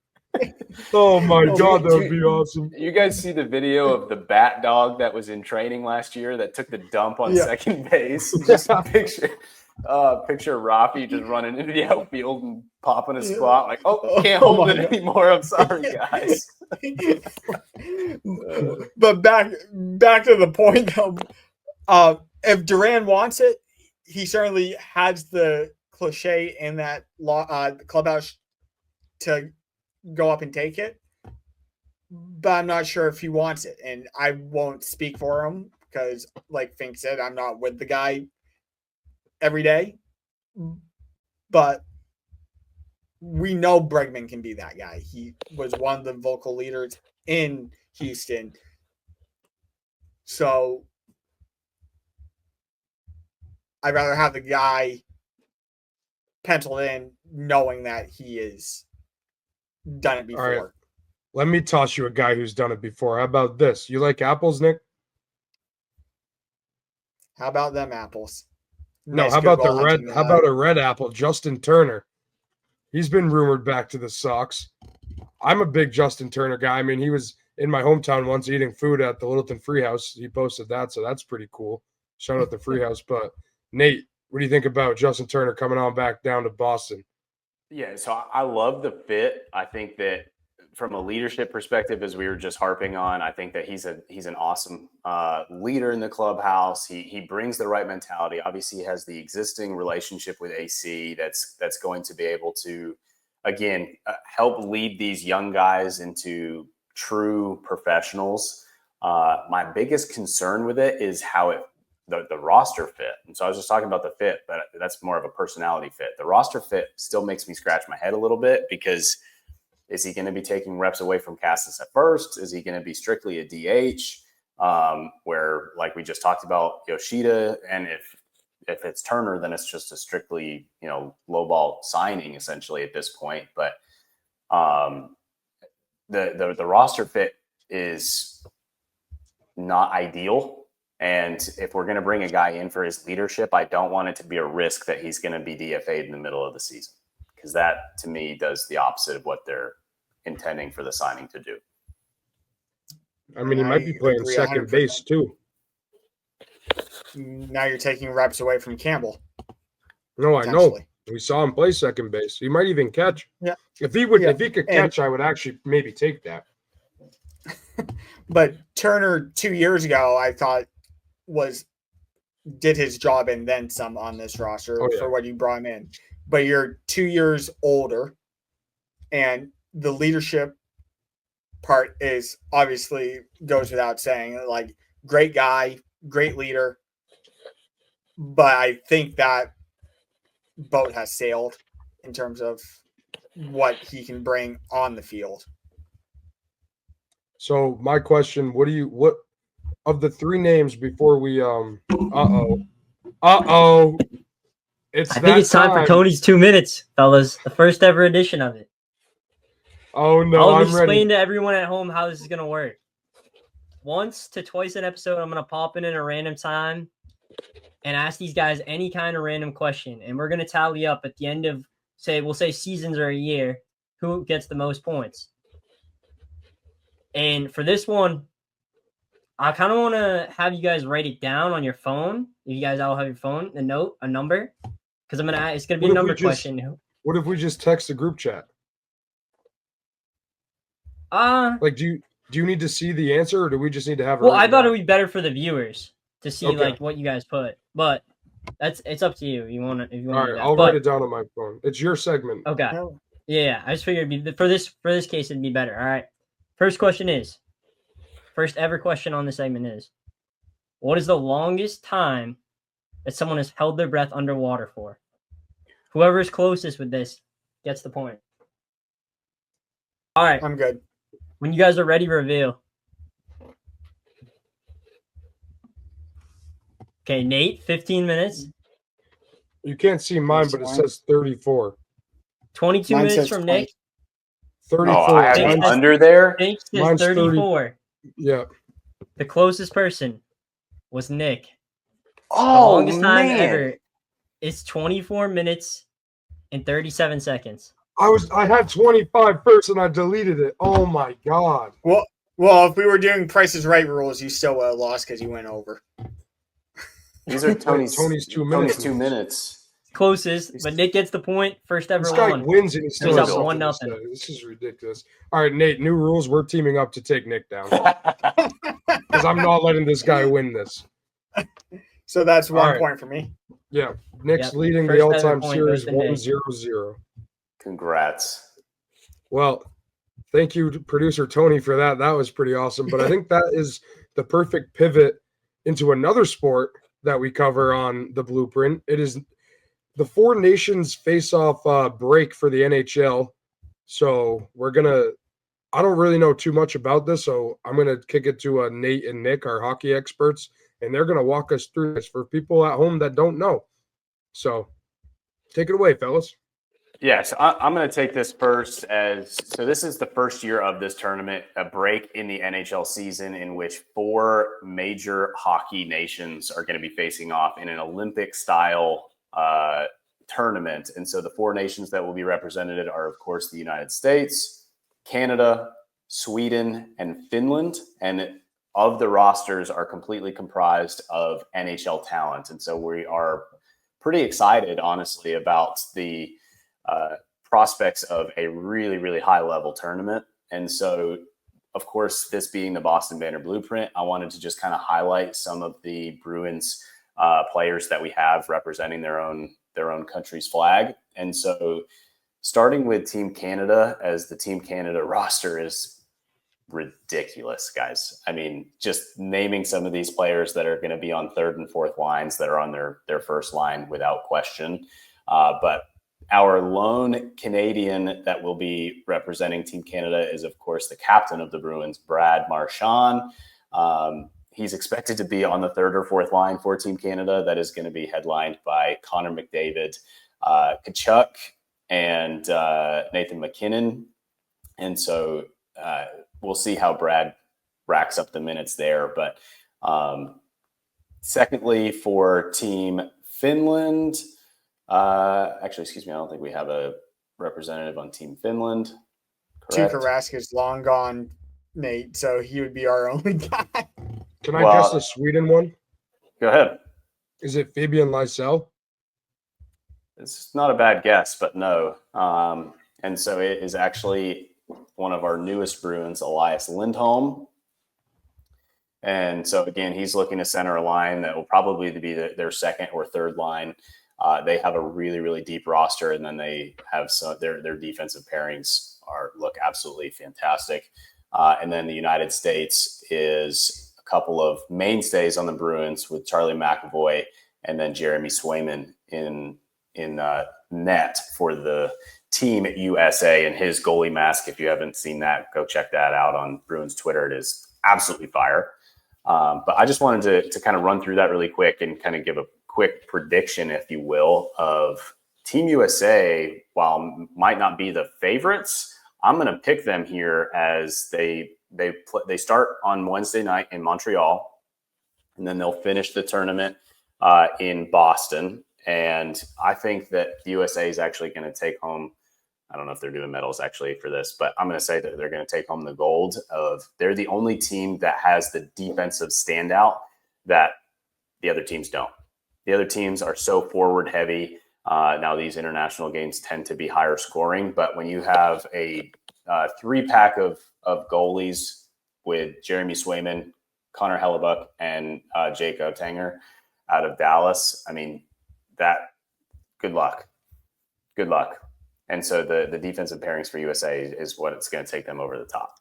Oh my god, that would be awesome. You guys see the video of the bat dog that was in training last year that took the dump on second base? Just picture Rafi just running into the outfield and popping a spot like, can't hold it anymore. I'm sorry, guys. But back to the point though, if Duran wants it, he certainly has the cliche in that clubhouse to go up and take it. But I'm not sure if he wants it, and I won't speak for him because, like Fink said, I'm not with the guy every day, but we know Bregman can be that guy. He was one of the vocal leaders in Houston. So I'd rather have the guy penciled in knowing that he has done it before. All right. Let me toss you a guy who's done it before. How about this? You like apples, Nick? How about them apples? No, Nice how field about the goal red? hunting, How about a red apple? Justin Turner. He's been rumored back to the Sox. I'm a big Justin Turner guy. I mean, he was in my hometown once eating food at the Littleton Freehouse. He posted that, so that's pretty cool. Shout out the Freehouse. But Nate, what do you think about Justin Turner coming on back down to Boston? Yeah, so I love the fit. I think that from a leadership perspective, as we were just harping on, I think that he's an awesome leader in the clubhouse. He brings the right mentality. Obviously, he has the existing relationship with AC that's going to be able to, again, help lead these young guys into true professionals. My biggest concern with it is how the roster fit. And so I was just talking about the fit, but that's more of a personality fit. The roster fit still makes me scratch my head a little bit because is he going to be taking reps away from Cassis at first? Is he going to be strictly a DH? Where, like we just talked about, Yoshida, and if it's Turner, then it's just a strictly low ball signing essentially at this point. But the roster fit is not ideal. And if we're going to bring a guy in for his leadership, I don't want it to be a risk that he's going to be DFA'd in the middle of the season, because that to me does the opposite of what they're intending for the signing to do. I mean, he might be playing second 100%. base too. Now you're taking reps away from Campbell. No, I know. We saw him play second base. He might even catch. Yeah. If he could catch, I would actually maybe take that. But Turner 2 years ago, I thought did his job and then some on this roster for what you brought him in. But you're 2 years older, and the leadership part is obviously goes without saying. Like, great guy, great leader. But I think that boat has sailed in terms of what he can bring on the field. So my question, what of the three names before we I think it's time for Tony's 2 minutes, fellas. The first ever edition of it. Oh no, I'll I'm explain ready. to everyone at home how this is gonna work. Once to twice an episode, I'm gonna pop in at a random time and ask these guys any kind of random question, and we're gonna tally up at the end of we'll say seasons or a year, who gets the most points. And for this one, I kind of want to have you guys write it down on your phone. If you guys all have your phone, a number, because it's gonna be a number question. What if we just text the group chat? Like, do you need to see the answer, or do we just need to have it? Well, I thought it would be better for the viewers to see Okay. like what you guys put, but it's up to you. If you want to. All right, I'll write it down on my phone. It's your segment. Okay. Yeah, I just figured it'd be for this case it'd be better. All right. First ever question on the segment is, what is the longest time that someone has held their breath underwater for? Whoever is closest with this gets the point. All right. I'm good. When you guys are ready, reveal. Okay, Nate, 15 minutes. You can't see mine, but it says 34. 22 Mine minutes says from 20. Nick. 34. Oh, I have Mine's- under there. Nick says Mine's 34. Yeah. The closest person was Nick. The Oh, longest time man. ever is 24 minutes and 37 seconds. I had 25 first and I deleted it. Oh my god. Well, if we were doing Price is Right rules, you still would have lost because you went over. These are Tony's 2 minutes. Tony's 2 minutes. Closest, but Nick gets the point. First ever This guy one. wins and he still He's has up something to 1-0. say. This is ridiculous. All right, Nate, new rules. We're teaming up to take Nick down because I'm not letting this guy win this. So that's one All right. point for me. Yeah, Nick's Yep. leading First the ever all-time point series goes to Nick. 1-0-0. Congrats. Well, thank you, to producer Tony, for that. That was pretty awesome. But I think that is the perfect pivot into another sport that we cover on the Blueprint. It is the Four Nations face-off break for the NHL. So I don't really know too much about this, so I'm gonna kick it to Nate and Nick, our hockey experts, and they're going to walk us through this for people at home that don't know. So take it away, fellas. Yes, I'm going to take this first so this is the first year of this tournament, a break in the NHL season in which 4 major hockey nations are going to be facing off in an Olympic style tournament. And so the 4 nations that will be represented are, of course, the United States, Canada, Sweden, and Finland. And of the rosters are completely comprised of NHL talent. And so we are pretty excited, honestly, about the prospects of a really, really high level tournament. And so, of course, this being the Boston Banner Blueprint, I wanted to just kind of highlight some of the Bruins players that we have representing their own country's flag. And so starting with Team Canada, as the Team Canada roster is ridiculous, guys. I mean, just naming some of these players that are going to be on third and fourth lines that are on their first line without question. But our lone Canadian that will be representing Team Canada is, of course, the captain of the Bruins, Brad Marchand. He's expected to be on the third or fourth line for Team Canada. That is going to be headlined by Connor McDavid, Tkachuk, and Nathan McKinnon. And so we'll see how Brad racks up the minutes there. But secondly, for Team Finland, actually, excuse me, I don't think we have a representative on Team Finland. Tuukka Rask is long gone, Nate, so he would be our only guy. Can I guess the Sweden one? Go ahead. Is it Fabian Lysell? It's not a bad guess, but no. And so it is actually one of our newest Bruins, Elias Lindholm. And so, again, he's looking to center a line that will probably be their second or third line. They have a really, really deep roster, and then they have their defensive pairings look absolutely fantastic. And then the United States is a couple of mainstays on the Bruins with Charlie McAvoy and then Jeremy Swayman in net for the Team USA, and his goalie mask. If you haven't seen that, go check that out on Bruins Twitter. It is absolutely fire. But I just wanted to kind of run through that really quick and kind of give a quick prediction, if you will, of Team USA. While might not be the favorites, I'm going to pick them here as they start on Wednesday night in Montreal, and then they'll finish the tournament in Boston. And I think that the USA is actually going to take home, I don't know if they're doing medals actually for this, but I'm going to say that they're going to take home the gold. They're the only team that has the defensive standout that the other teams don't. The other teams are so forward heavy. Now these international games tend to be higher scoring, but when you have a 3-pack of goalies with Jeremy Swayman, Connor Hellebuck, and Jake Oettinger out of Dallas, I mean, good luck. And so the defensive pairings for USA is what it's going to take them over the top.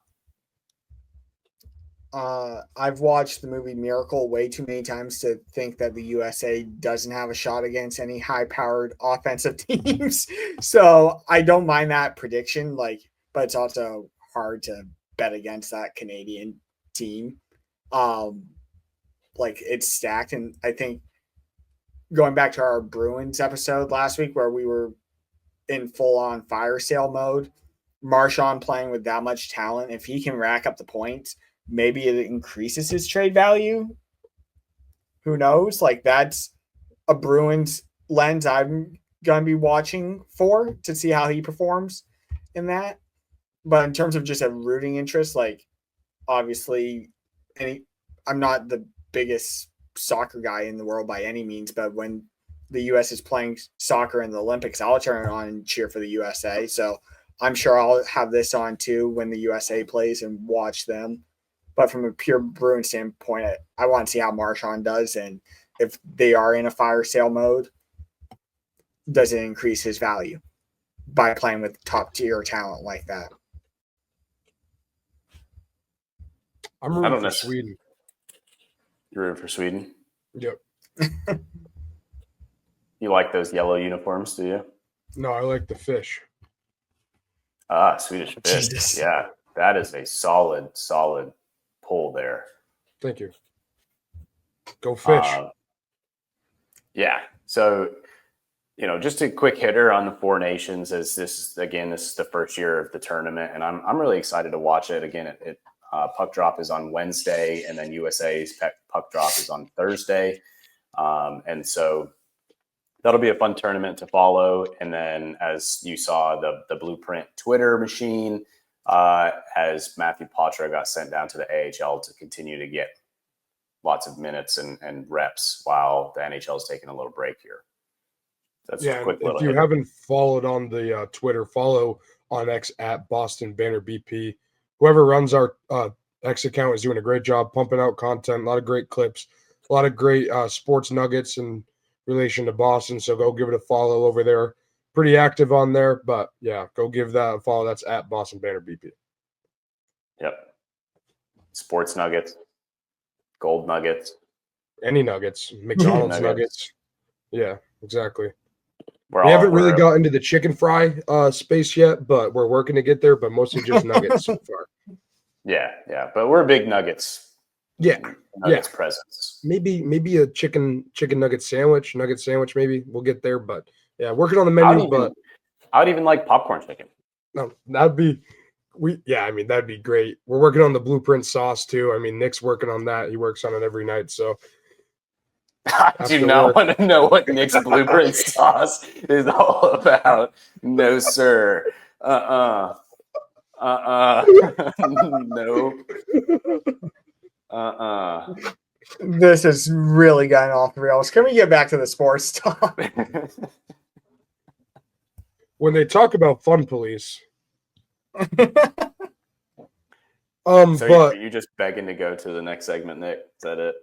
I've watched the movie Miracle way too many times to think that the USA doesn't have a shot against any high-powered offensive teams. So I don't mind that prediction, but it's also hard to bet against that Canadian team. It's stacked, and I think going back to our Bruins episode last week where we were in full-on fire sale mode, Marchand playing with that much talent, if he can rack up the points, maybe it increases his trade value. Who knows? That's a Bruins lens I'm going to be watching for to see how he performs in that. But in terms of just a rooting interest, obviously, I'm not the biggest soccer guy in the world by any means, but when the U.S. is playing soccer in the Olympics, I'll turn on and cheer for the USA. So I'm sure I'll have this on too when the USA plays and watch them. But from a pure Bruin standpoint, I want to see how Marchand does, and if they are in a fire sale mode, does it increase his value by playing with top tier talent like that? I'm rooting for Sweden. You're rooting for Sweden? Yep. You like those yellow uniforms, do you? No, I like the fish. Swedish fish. Jesus. Yeah, that is a solid pull there. Thank you. Go Fish. Yeah. So, just a quick hitter on the Four Nations, as this is the first year of the tournament, and I'm really excited to watch it. Again, puck drop is on Wednesday, and then USA's puck drop is on Thursday. And so that'll be a fun tournament to follow. And then, as you saw, the Blueprint Twitter machine, as Matthew Poitras got sent down to the AHL to continue to get lots of minutes and reps while the NHL is taking a little break here. That's Yeah, a quick if little you hitter. haven't followed on the Twitter, follow on X at Boston Banner BP. Whoever runs our X account is doing a great job pumping out content, a lot of great clips, a lot of great sports nuggets in relation to Boston. So go give it a follow over there. Pretty active on there, but yeah, go give that a follow. That's at Boston Banner BP. Yep. Sports nuggets, gold nuggets. Any nuggets, McDonald's Nuggets. nuggets. Yeah, exactly. We We haven't really got into the chicken fry space yet, but we're working to get there, but mostly just nuggets so far. Yeah. But we're big nuggets. Yeah. Nuggets presence. Maybe a chicken nugget sandwich, maybe. We'll get there, but yeah, working on the menu, but I would even like popcorn chicken. no, that'd be that'd be great. We're working on the Blueprint sauce too. I mean, Nick's working on that. He works on it every night, so I do not want to know what Nick's Blueprint sauce is all about. No, sir. No. This has really gotten off the rails. Can we get back to the sports talk? When they talk about fun police, So but are you just begging to go to the next segment, Nick? Is that it?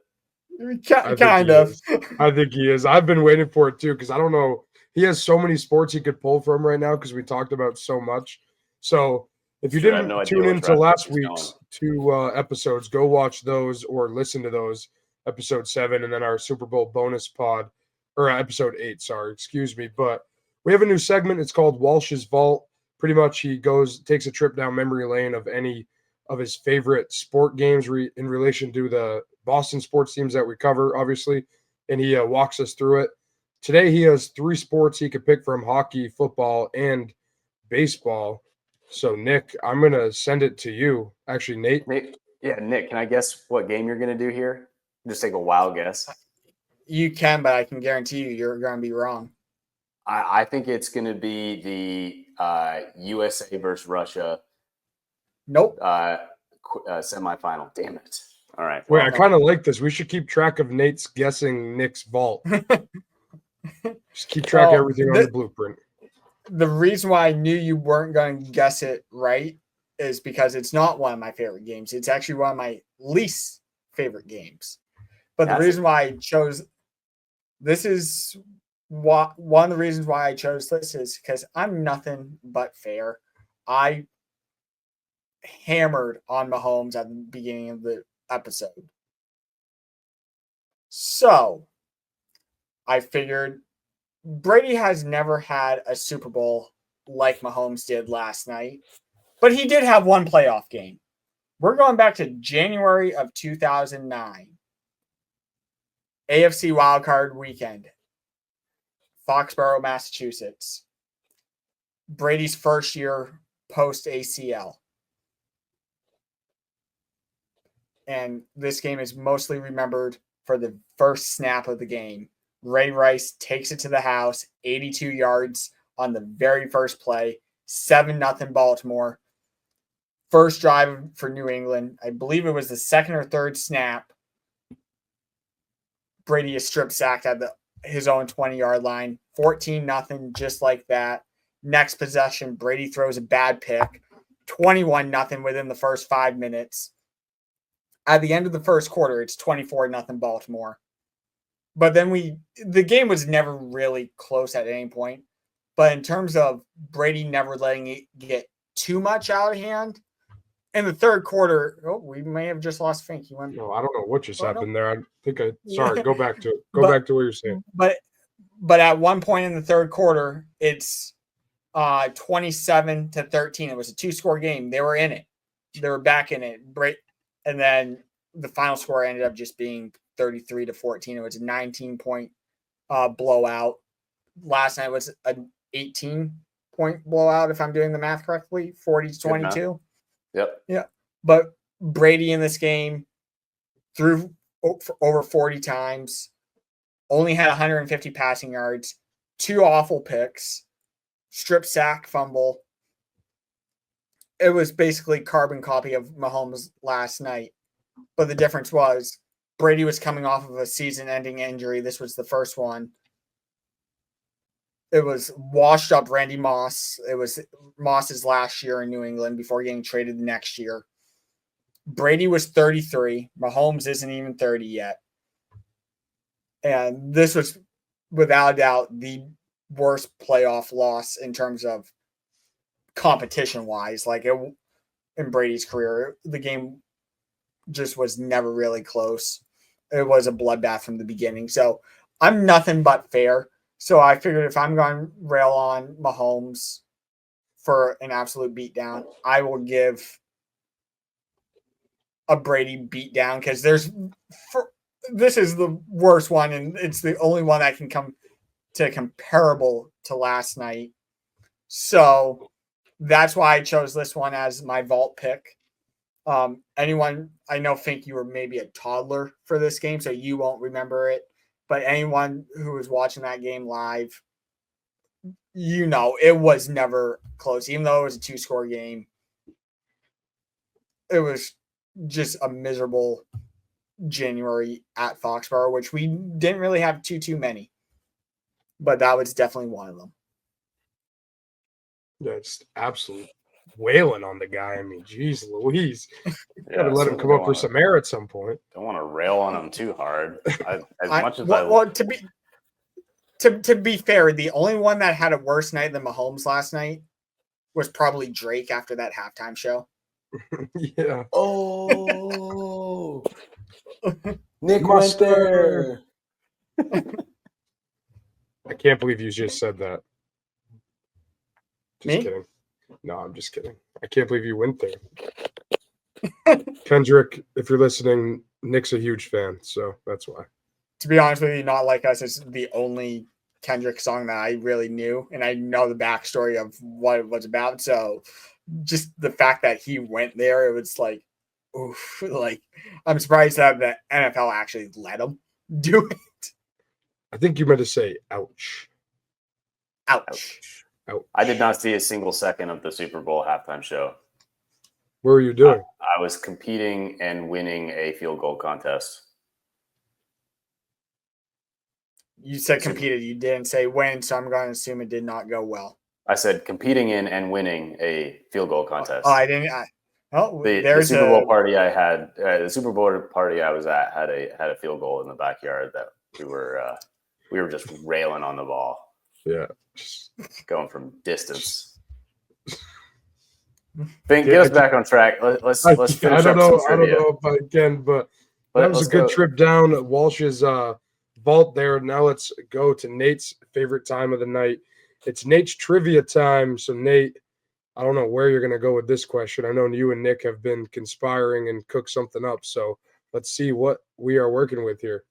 Kind of. I think he is. I've been waiting for it too because I don't know. He has so many sports he could pull from right now because we talked about so much. So if you didn't tune into last week's two episodes, go watch those or listen to those, episode 7 and then our Super Bowl bonus pod, or episode 8. Sorry, excuse me. But we have a new segment. It's called Walsh's Vault. Pretty much, he takes a trip down memory lane of any of his favorite sport games in relation to the Boston sports teams that we cover, obviously, and he walks us through it. Today, he has 3 sports he could pick from: hockey, football, and baseball. So, Nick, I'm going to send it to you. Actually, Nate. Nick, can I guess what game you're going to do here? Just take a wild guess. You can, but I can guarantee you're going to be wrong. I think it's going to be the USA versus Russia. Nope. Semifinal. Damn it. All right. Wait, I kind of like this. We should keep track of Nate's guessing Nick's vault. Just keep track of everything on the Blueprint. The reason why I knew you weren't going to guess it right is because it's not one of my favorite games. It's actually one of my least favorite games. But the reason why I chose this is one of the reasons why I chose this is because I'm nothing but fair. I hammered on Mahomes at the beginning of the episode. So I figured Brady has never had a Super Bowl like Mahomes did last night, but he did have one playoff game. We're going back to January of 2009. AFC wildcard weekend. Foxborough, Massachusetts. Brady's first year post ACL. And this game is mostly remembered for the first snap of the game. Ray Rice takes it to the house, 82 yards on the very first play, 7-0 Baltimore. First drive for New England. I believe it was the second or third snap. Brady is strip sacked at his own 20-yard line. 14-0, just like that. Next possession, Brady throws a bad pick. 21-0 within the first 5 minutes. At the end of the first quarter, it's 24-0 Baltimore. But then the game was never really close at any point. But in terms of Brady never letting it get too much out of hand, in the third quarter, we may have just lost Fink. No, I don't know what just happened there. I think sorry, go back to it. Back to what you're saying. But at one point in the third quarter, it's 27-13. It was a 2-score game. They were in it. They were back in it. And then the final score ended up just being 33-14. It was a 19-point blowout. Last night was an 18-point blowout, if I'm doing the math correctly, 40-22. Yep. Yeah. But Brady in this game threw for over 40 times, only had 150 passing yards, 2 awful picks, strip sack, fumble. It was basically carbon copy of Mahomes last night. But the difference was Brady was coming off of a season-ending injury. This was the first one. It was washed up Randy Moss. It was Moss's last year in New England before getting traded the next year. Brady was 33. Mahomes isn't even 30 yet. And this was, without a doubt, the worst playoff loss in terms of competition-wise. Like, in Brady's career, the game just was never really close. It was a bloodbath from the beginning. So I'm nothing but fair. So I figured if I'm going to rail on Mahomes for an absolute beatdown, I will give a Brady beatdown because this is the worst one, and it's the only one that can come to comparable to last night. So that's why I chose this one as my vault pick. Anyone, I know, think you were maybe a toddler for this game, so you won't remember it. But anyone who was watching that game live, it was never close. Even though it was a 2-score game, it was just a miserable January at Foxborough, which we didn't really have too many. But that was definitely one of them. Yeah, it's absolute wailing on the guy. I mean, geez Louise. Yeah, Gotta let him come up for some air at some point. Don't want to rail on him too hard. To be fair, the only one that had a worse night than Mahomes last night was probably Drake after that halftime show. Yeah. Oh, Nick went there. I can't believe you just said that. Just Me? kidding. No, I'm just kidding. I can't believe you went there. Kendrick, if you're listening, Nick's a huge fan, so that's why. To be honest with you, Not Like Us is the only Kendrick song that I really knew, and I know the backstory of what it was about. So just the fact that he went there, it was like, oof, like I'm surprised that the NFL actually let him do it. I think you meant to say ouch. Ouch. Ouch. I did not see a single second of the Super Bowl halftime show. What were you doing? I was competing and winning a field goal contest. You said competed. You didn't say win, so I'm going to assume it did not go well. I said competing in and winning a field goal contest. Oh, I didn't. The Super Bowl party I had, the Super Bowl party I was at had a field goal in the backyard that we were just railing on the ball. Yeah, going from distance. Get us back on track. Let's finish I don't up know. some I don't trivia. know if I can, but that was a good trip down Walsh's vault there. Now let's go to Nate's favorite time of the night. It's Nate's trivia time. So Nate, I don't know where you're going to go with this question. I know you and Nick have been conspiring and cooked something up. So let's see what we are working with here.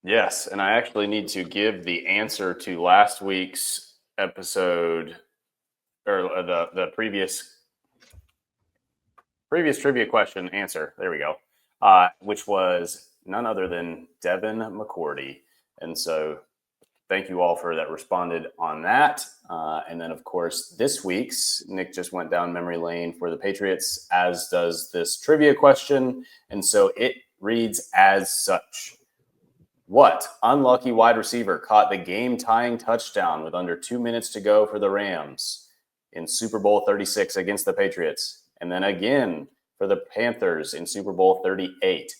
Yes, and I actually need to give the answer to last week's episode, or the previous trivia question answer. There we go. Which was none other than Devin McCourty. And so thank you all for that responded on that. And then, of course, this week's, Nick just went down memory lane for the Patriots, as does this trivia question. And so it reads as such. What unlucky wide receiver caught the game-tying touchdown with under 2 minutes to go for the Rams in Super Bowl 36 against the Patriots, and then again for the Panthers in Super Bowl 38,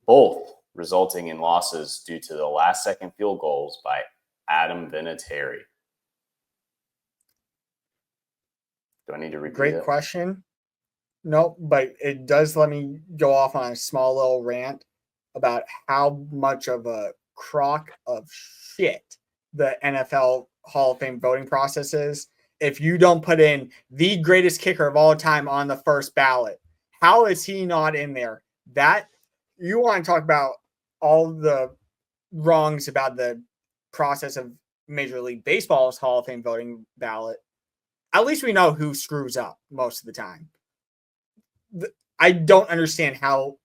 both resulting in losses due to the last-second field goals by Adam Vinatieri? Do I need to repeat Great it? question. No, but it does let me go off on a small little rant about how much of a crock of shit the NFL Hall of Fame voting process is. If you don't put in the greatest kicker of all time on the first ballot, how is he not in there? That, you want to talk about all the wrongs about the process of Major League Baseball's Hall of Fame voting ballot, at least we know who screws up most of the time. I don't understand how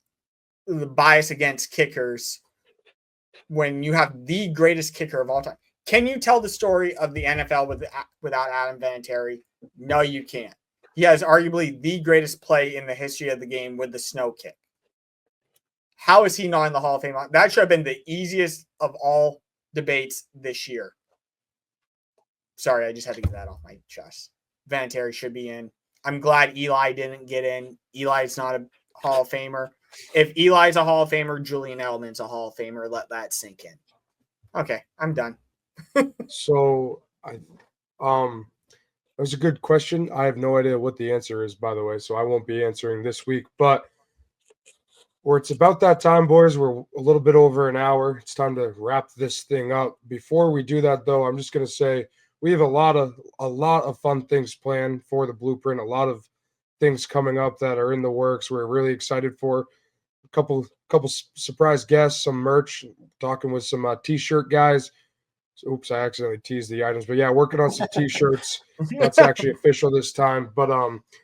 the bias against kickers when you have the greatest kicker of all time. Can you tell the story of the NFL without Adam Vinatieri? No, you can't. He has arguably the greatest play in the history of the game with the snow kick. How is he not in the Hall of Fame? That should have been the easiest of all debates this year. Sorry, I just had to get that off my chest. Vinatieri should be in. I'm glad Eli didn't get in. Eli's not a Hall of Famer. If Eli's a Hall of Famer, Julian Edelman's a Hall of Famer. Let that sink in. Okay, I'm done. So that was a good question. I have no idea what the answer is, by the way, so I won't be answering this week. But it's about that time, boys. We're a little bit over an hour. It's time to wrap this thing up. Before we do that, though, I'm just going to say we have a lot of fun things planned for the Blueprint. A lot of things coming up that are in the works. We're really excited for a couple surprise guests, some merch. Talking with some T-shirt guys. Oops, I accidentally teased the items, but yeah, working on some T-shirts. That's actually official this time. But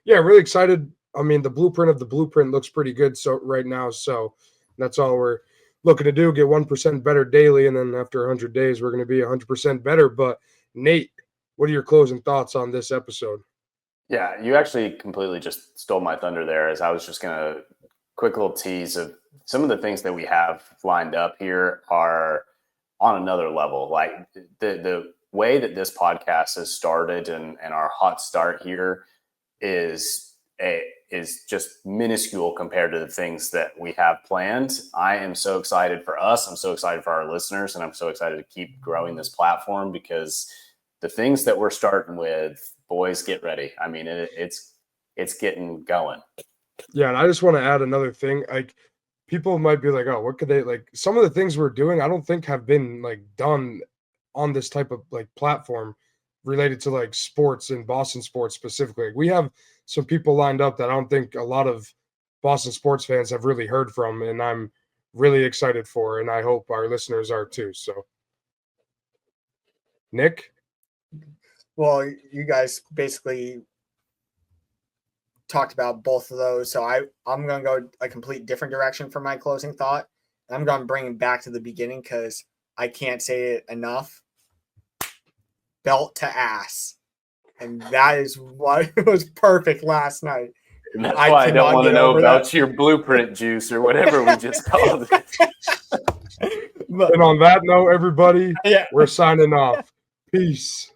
yeah, really excited. I mean, the blueprint of the blueprint looks pretty good so right now. So that's all we're looking to do: get 1% better daily, and then after 100 days, we're going to be 100% better. But Nate, what are your closing thoughts on this episode? Yeah, you actually completely just stole my thunder there, as I was just going to quick little tease of some of the things that we have lined up here are on another level. Like the way that this podcast has started and our hot start here is just minuscule compared to the things that we have planned. I am so excited for us. I'm so excited for our listeners, and I'm so excited to keep growing this platform because the things that we're starting with, boys, get ready. I mean, it's getting going. Yeah, and I just want to add another thing. Like, people might be like, oh, what could they like? Some of the things we're doing, I don't think have been like done on this type of like platform related to like sports and Boston sports specifically. Like, we have some people lined up that I don't think a lot of Boston sports fans have really heard from, and I'm really excited for, and I hope our listeners are too. So, Nick? Well, you guys basically talked about both of those. So I'm going to go a complete different direction for my closing thought. I'm going to bring it back to the beginning because I can't say it enough. Belt to ass. And that is what was perfect last night. And that's why I don't want to know about your blueprint juice or whatever we just called it. And on that note, everybody, we're signing off. Peace.